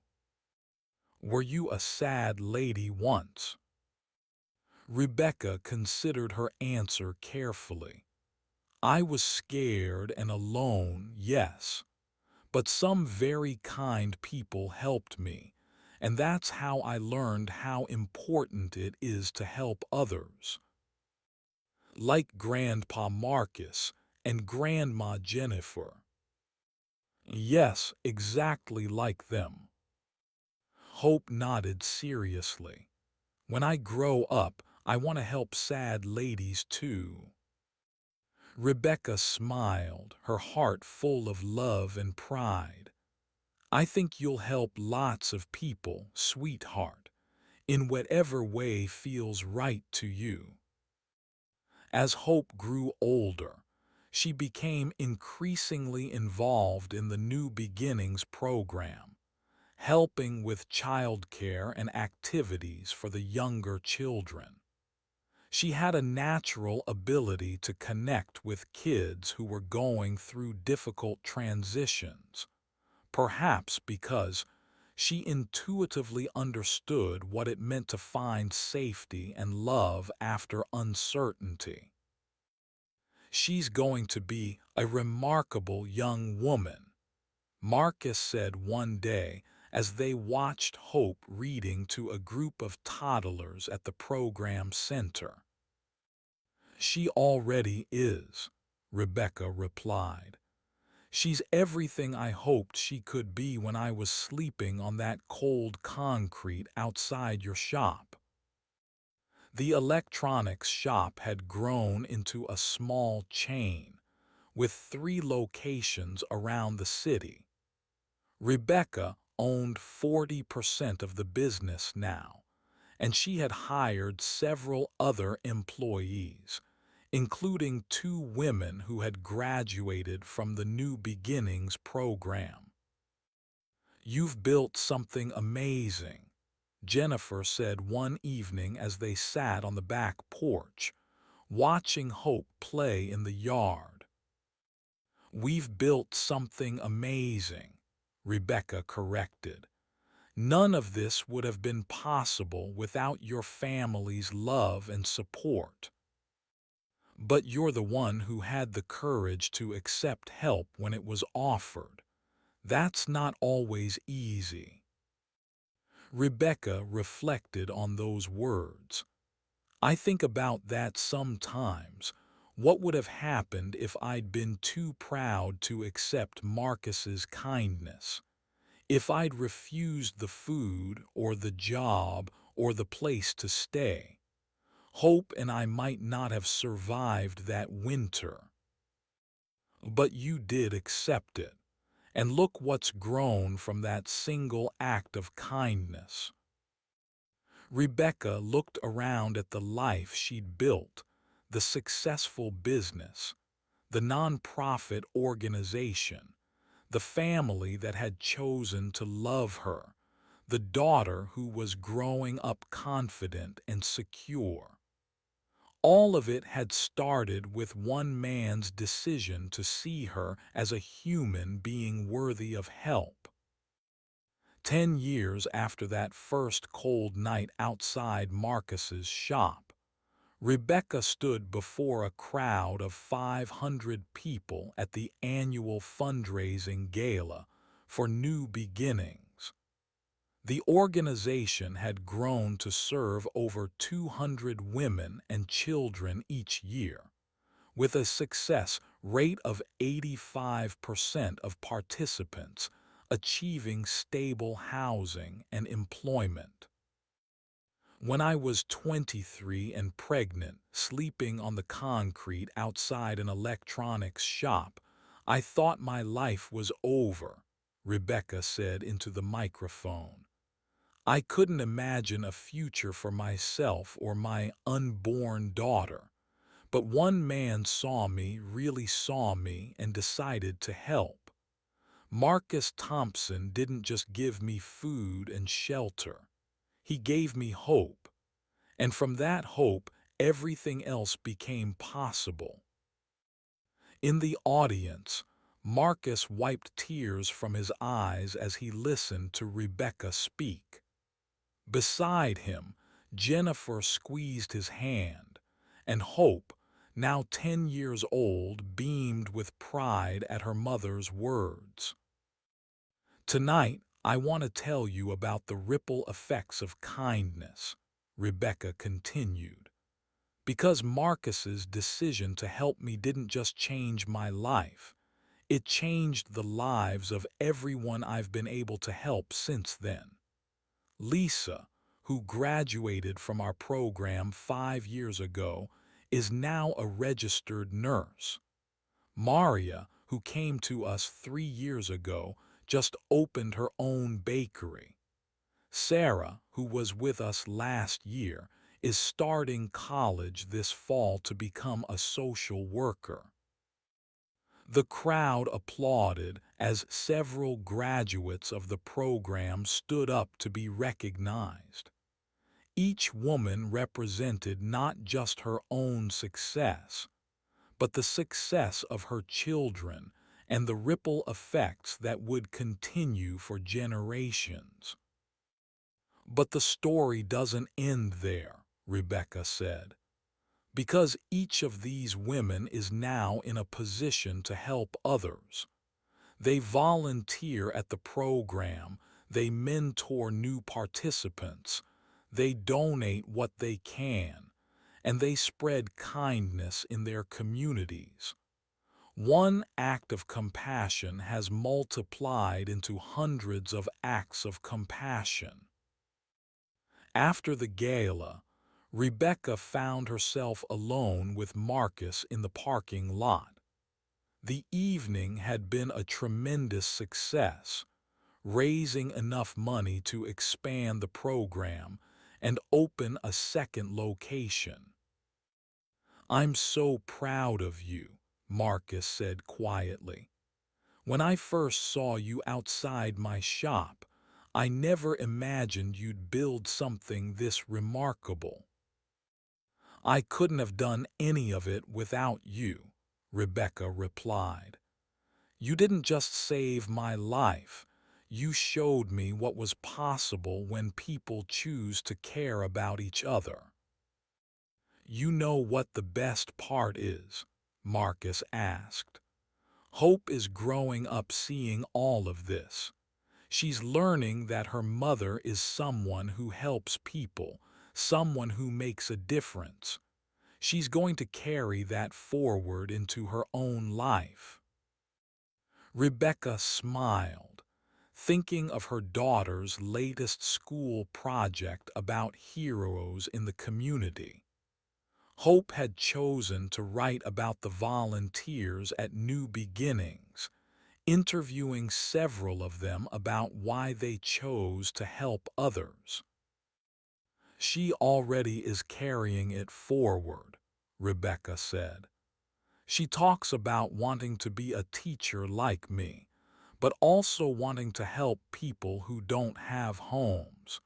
"Were you a sad lady once?" Rebecca considered her answer carefully. "I was scared and alone, yes. But some very kind people helped me, and that's how I learned how important it is to help others. Like Grandpa Marcus and Grandma Jennifer." "Yes, exactly like them." Hope nodded seriously. "When I grow up, I want to help sad ladies too." Rebecca smiled, her heart full of love and pride. "I think you'll help lots of people, sweetheart, in whatever way feels right to you." As Hope grew older, she became increasingly involved in the New Beginnings program, helping with childcare and activities for the younger children. She had a natural ability to connect with kids who were going through difficult transitions, perhaps because she intuitively understood what it meant to find safety and love after uncertainty. "She's going to be a remarkable young woman," Marcus said one day as they watched Hope reading to a group of toddlers at the program center. "She already is," Rebecca replied. She's everything I hoped she could be when I was sleeping on that cold concrete outside your shop." The electronics shop had grown into a small chain, with 3 locations around the city. Rebecca owned 40% of the business now, and she had hired several other employees, including 2 women who had graduated from the New Beginnings program. "You've built something amazing," Jennifer said one evening as they sat on the back porch, watching Hope play in the yard. "We've built something amazing," Rebecca corrected. "None of this would have been possible without your family's love and support. But you're the one who had the courage to accept help when it was offered. That's not always easy." Rebecca reflected on those words. "I think about that sometimes. What would have happened if I'd been too proud to accept Marcus's kindness? If I'd refused the food or the job or the place to stay? Hope and I might not have survived that winter. But you did accept it, and look what's grown from that single act of kindness." Rebecca looked around at the life she'd built, the successful business, the nonprofit organization, the family that had chosen to love her, the daughter who was growing up confident and secure. All of it had started with one man's decision to see her as a human being worthy of help. 10 years after that first cold night outside Marcus's shop, Rebecca stood before a crowd of 500 people at the annual fundraising gala for New Beginnings. The organization had grown to serve over 200 women and children each year, with a success rate of 85% of participants achieving stable housing and employment. "When I was 23 and pregnant, sleeping on the concrete outside an electronics shop, I thought my life was over," Rebecca said into the microphone. "I couldn't imagine a future for myself or my unborn daughter. But one man really saw me, and decided to help. Marcus Thompson didn't just give me food and shelter. He gave me hope. And from that hope, everything else became possible." In the audience, Marcus wiped tears from his eyes as he listened to Rebecca speak. Beside him, Jennifer squeezed his hand, and Hope, now 10 years old, beamed with pride at her mother's words. "Tonight, I want to tell you about the ripple effects of kindness," Rebecca continued. "Because Marcus's decision to help me didn't just change my life, it changed the lives of everyone I've been able to help since then. Lisa, who graduated from our program 5 years ago, is now a registered nurse. Maria, who came to us 3 years ago, just opened her own bakery. Sarah, who was with us last year, is starting college this fall to become a social worker." The crowd applauded as several graduates of the program stood up to be recognized. Each woman represented not just her own success, but the success of her children and the ripple effects that would continue for generations. "But the story doesn't end there," Rebecca said, "because each of these women is now in a position to help others. They volunteer at the program, they mentor new participants, they donate what they can, and they spread kindness in their communities. One act of compassion has multiplied into hundreds of acts of compassion. After the gala, Rebecca found herself alone with Marcus in the parking lot. The evening had been a tremendous success, raising enough money to expand the program and open a second location. "I'm so proud of you," Marcus said quietly. "When I first saw you outside my shop, I never imagined you'd build something this remarkable." "I couldn't have done any of it without you," Rebecca replied. "You didn't just save my life, you showed me what was possible when people choose to care about each other." "You know what the best part is?" Marcus asked. "Hope is growing up seeing all of this. She's learning that her mother is someone who helps people, someone who makes a difference. She's going to carry that forward into her own life." Rebecca smiled, thinking of her daughter's latest school project about heroes in the community. Hope had chosen to write about the volunteers at New Beginnings, interviewing several of them about why they chose to help others. "She already is carrying it forward," Rebecca said. "She talks about wanting to be a teacher like me, but also wanting to help people who don't have homes.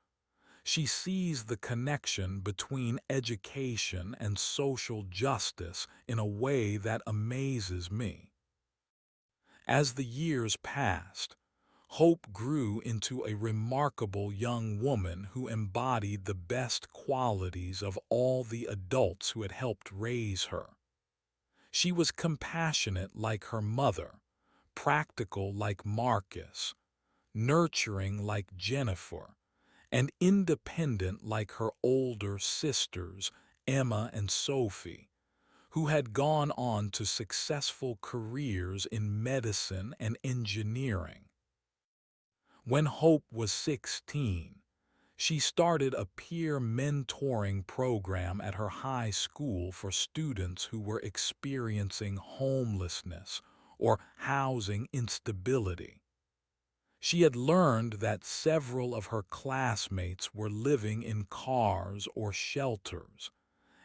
She sees the connection between education and social justice in a way that amazes me." As the years passed, Hope grew into a remarkable young woman who embodied the best qualities of all the adults who had helped raise her. She was compassionate like her mother, practical like Marcus, nurturing like Jennifer, and independent like her older sisters, Emma and Sophie, who had gone on to successful careers in medicine and engineering. When Hope was 16, she started a peer mentoring program at her high school for students who were experiencing homelessness or housing instability. She had learned that several of her classmates were living in cars or shelters,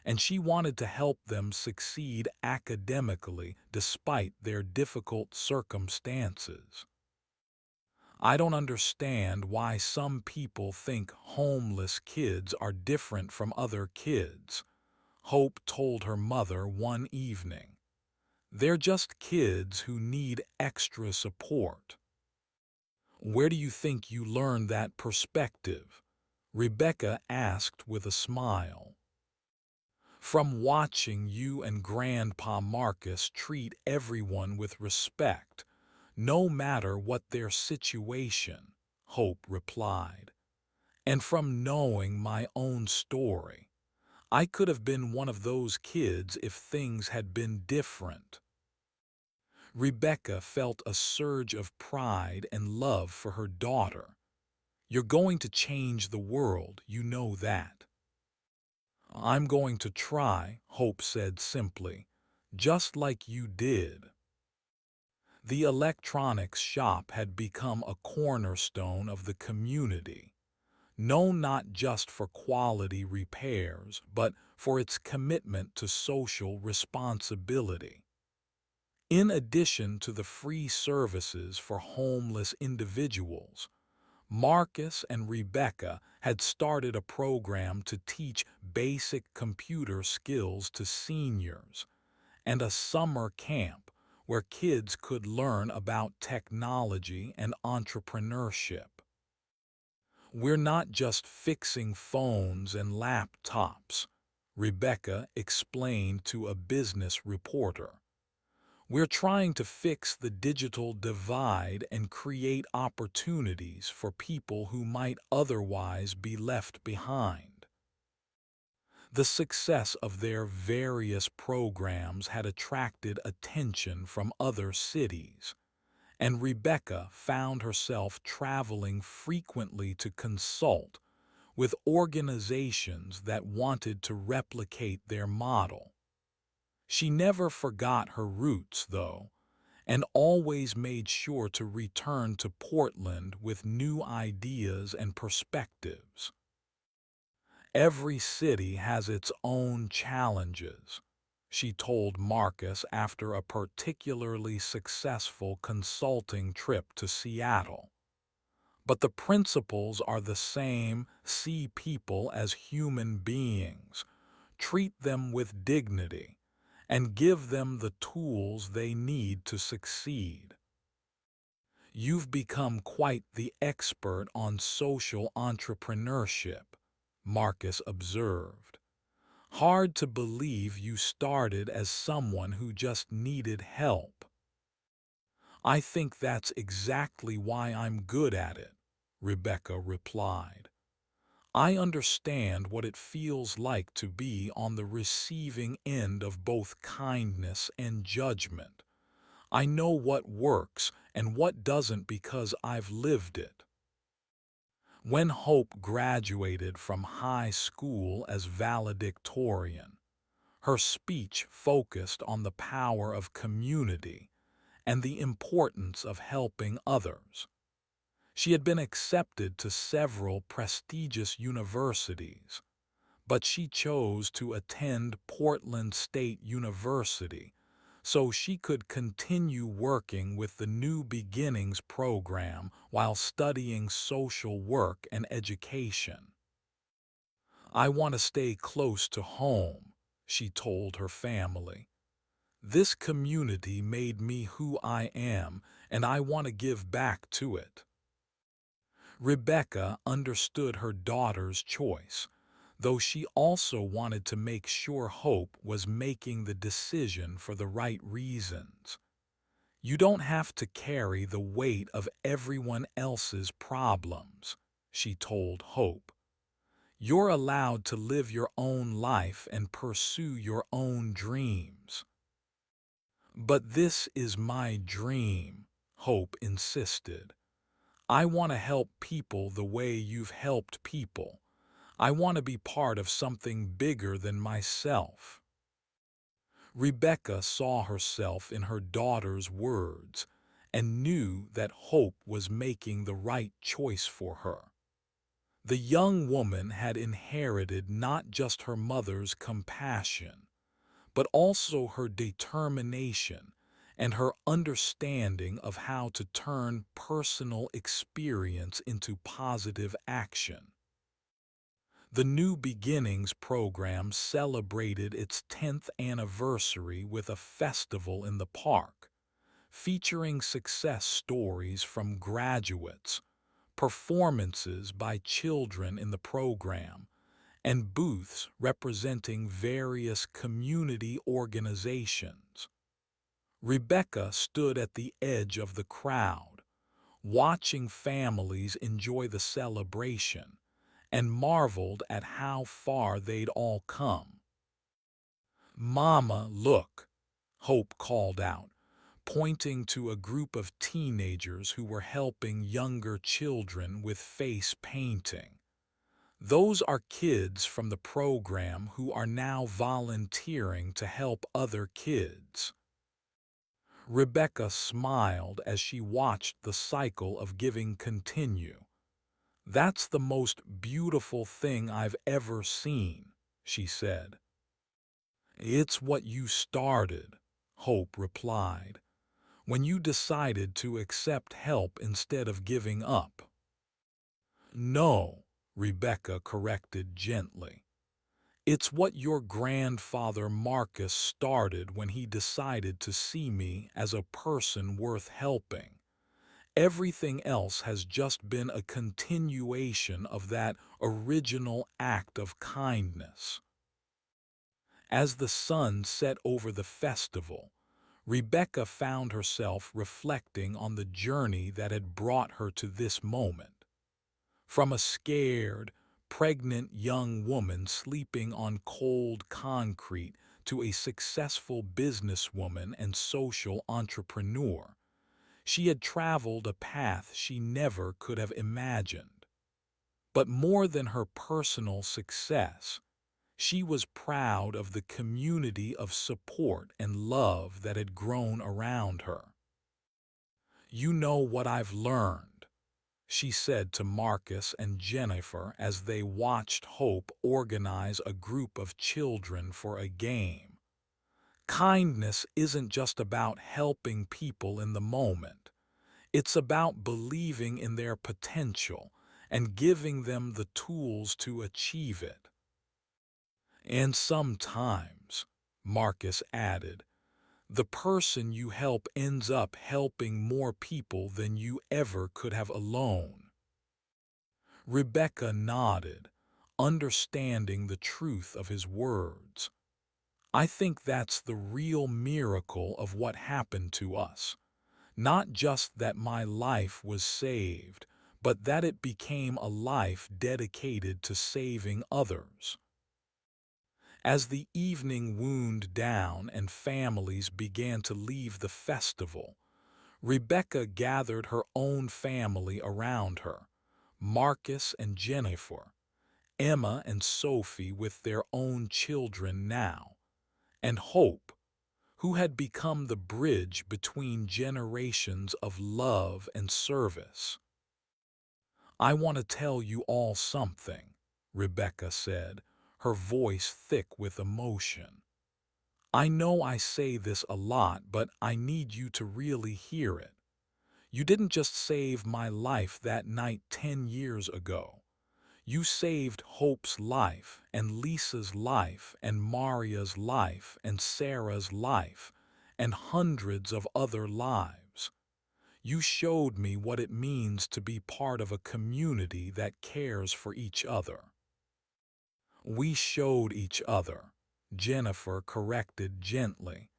and she wanted to help them succeed academically despite their difficult circumstances. "I don't understand why some people think homeless kids are different from other kids," Hope told her mother one evening. "They're just kids who need extra support." "Where do you think you learned that perspective?" Rebecca asked with a smile. "From watching you and Grandpa Marcus treat everyone with respect, no matter what their situation," Hope replied. "And from knowing my own story. I could have been one of those kids if things had been different." Rebecca felt a surge of pride and love for her daughter. "You're going to change the world, you know that." "I'm going to try," Hope said simply, "just like you did." The electronics shop had become a cornerstone of the community, known not just for quality repairs, but for its commitment to social responsibility. In addition to the free services for homeless individuals, Marcus and Rebecca had started a program to teach basic computer skills to seniors, and a summer camp where kids could learn about technology and entrepreneurship. "We're not just fixing phones and laptops," Rebecca explained to a business reporter. "We're trying to fix the digital divide and create opportunities for people who might otherwise be left behind." The success of their various programs had attracted attention from other cities, and Rebecca found herself traveling frequently to consult with organizations that wanted to replicate their model. She never forgot her roots, though, and always made sure to return to Portland with new ideas and perspectives. Every city has its own challenges, she told Marcus after a particularly successful consulting trip to Seattle. But the principles are the same: see people as human beings, treat them with dignity, and give them the tools they need to succeed. You've become quite the expert on social entrepreneurship, Marcus observed. Hard to believe you started as someone who just needed help. I think that's exactly why I'm good at it, Rebecca replied. I understand what it feels like to be on the receiving end of both kindness and judgment. I know what works and what doesn't because I've lived it. When Hope graduated from high school as valedictorian, her speech focused on the power of community and the importance of helping others. She had been accepted to several prestigious universities, but she chose to attend Portland State University so she could continue working with the New Beginnings program while studying social work and education. I want to stay close to home, she told her family. This community made me who I am, and I want to give back to it. Rebecca understood her daughter's choice, though she also wanted to make sure Hope was making the decision for the right reasons. You don't have to carry the weight of everyone else's problems, she told Hope. You're allowed to live your own life and pursue your own dreams. But this is my dream, Hope insisted. I want to help people the way you've helped people. I want to be part of something bigger than myself. Rebecca saw herself in her daughter's words and knew that Hope was making the right choice for her. The young woman had inherited not just her mother's compassion, but also her determination and her understanding of how to turn personal experience into positive action. The New Beginnings program celebrated its 10th anniversary with a festival in the park, featuring success stories from graduates, performances by children in the program, and booths representing various community organizations. Rebecca stood at the edge of the crowd, watching families enjoy the celebration, and marveled at how far they'd all come. "Mama, look," Hope called out, pointing to a group of teenagers who were helping younger children with face painting. Those are kids from the program who are now volunteering to help other kids. Rebecca smiled as she watched the cycle of giving continue. "That's the most beautiful thing I've ever seen," she said. "It's what you started," Hope replied, "when you decided to accept help instead of giving up." "No," Rebecca corrected gently. "It's what your grandfather Marcus started when he decided to see me as a person worth helping. Everything else has just been a continuation of that original act of kindness." As the sun set over the festival, Rebecca found herself reflecting on the journey that had brought her to this moment. From a scared, pregnant young woman sleeping on cold concrete to a successful businesswoman and social entrepreneur. She had traveled a path she never could have imagined. But more than her personal success, she was proud of the community of support and love that had grown around her. "You know what I've learned," she said to Marcus and Jennifer as they watched Hope organize a group of children for a game. "Kindness isn't just about helping people in the moment. It's about believing in their potential and giving them the tools to achieve it." "And sometimes," Marcus added, "the person you help ends up helping more people than you ever could have alone." Rebecca nodded, understanding the truth of his words. "I think that's the real miracle of what happened to us. Not just that my life was saved, but that it became a life dedicated to saving others." As the evening wound down and families began to leave the festival, Rebecca gathered her own family around her, Marcus and Jennifer, Emma and Sophie with their own children now, and Hope, who had become the bridge between generations of love and service. "I want to tell you all something," Rebecca said, her voice thick with emotion. "I know I say this a lot, but I need you to really hear it. You didn't just save my life that night 10 years ago. You saved Hope's life, and Lisa's life, and Maria's life, and Sarah's life, and hundreds of other lives. You showed me what it means to be part of a community that cares for each other." "We showed each other," Jennifer corrected gently,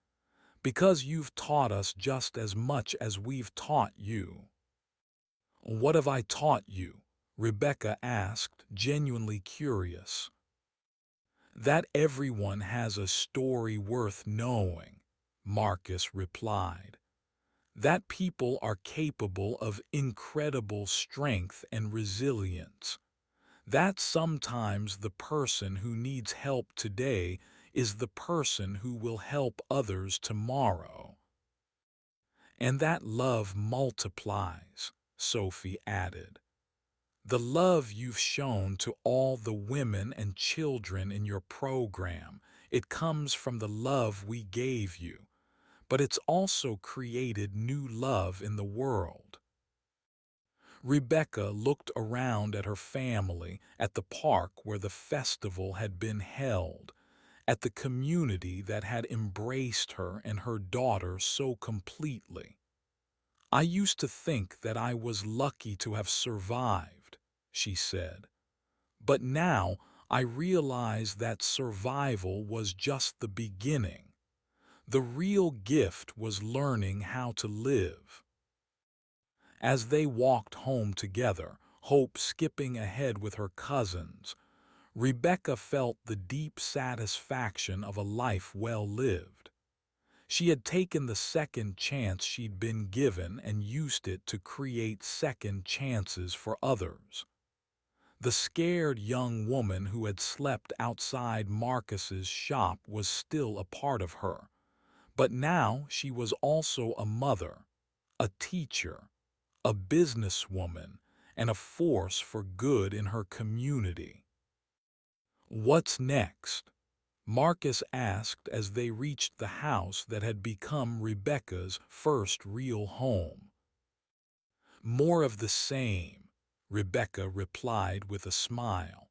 "because you've taught us just as much as we've taught you." "What have I taught you?" Rebecca asked, genuinely curious. "That everyone has a story worth knowing," Marcus replied. "That people are capable of incredible strength and resilience. That sometimes the person who needs help today is the person who will help others tomorrow. And that love multiplies," Sophie added. "The love you've shown to all the women and children in your program, it comes from the love we gave you, but it's also created new love in the world." Rebecca looked around at her family, at the park where the festival had been held, at the community that had embraced her and her daughter so completely. "I used to think that I was lucky to have survived," she said. "But now I realize that survival was just the beginning. The real gift was learning how to live." As they walked home together, Hope skipping ahead with her cousins, Rebecca felt the deep satisfaction of a life well lived. She had taken the second chance she'd been given and used it to create second chances for others. The scared young woman who had slept outside Marcus's shop was still a part of her, but now she was also a mother, a teacher, a businesswoman, and a force for good in her community. "What's next?" Marcus asked as they reached the house that had become Rebecca's first real home. "More of the same," Rebecca replied with a smile.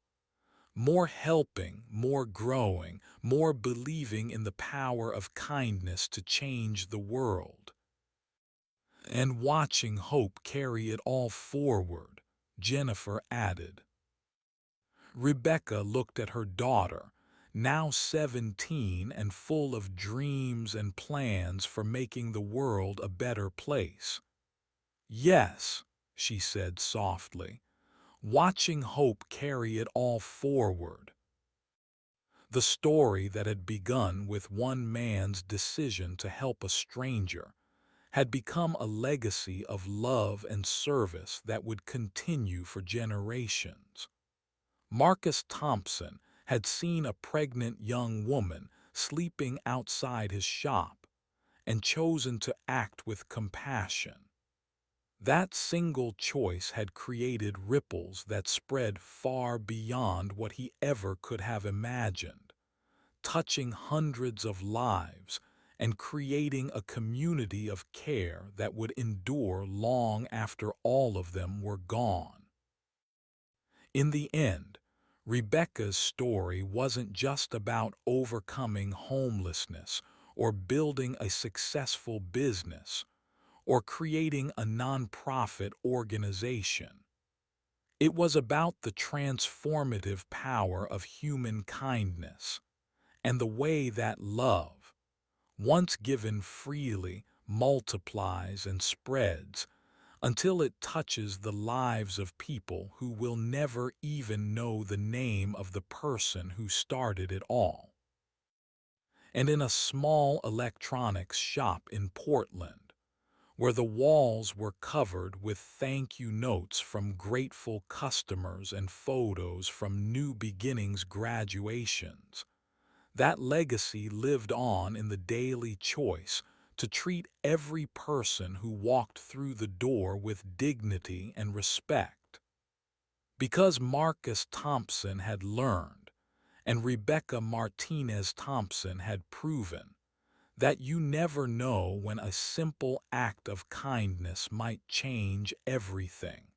"More helping, more growing, more believing in the power of kindness to change the world." "And watching Hope carry it all forward," Jennifer added. Rebecca looked at her daughter, now 17 and full of dreams and plans for making the world a better place. "Yes," she said softly, watching hope carry it all forward. The story that had begun with one man's decision to help a stranger had become a legacy of love and service that would continue for generations. Marcus Thompson had seen a pregnant young woman sleeping outside his shop and chosen to act with compassion. That single choice had created ripples that spread far beyond what he ever could have imagined, touching hundreds of lives and creating a community of care that would endure long after all of them were gone. In the end, Rebecca's story wasn't just about overcoming homelessness or building a successful business or creating a nonprofit organization. It was about the transformative power of human kindness and the way that love, once given freely, multiplies and spreads until it touches the lives of people who will never even know the name of the person who started it all. And in a small electronics shop in Portland, where the walls were covered with thank you notes from grateful customers and photos from New Beginnings graduations, that legacy lived on in the daily choice to treat every person who walked through the door with dignity and respect. Because Marcus Thompson had learned, and Rebecca Martinez Thompson had proven, that you never know when a simple act of kindness might change everything.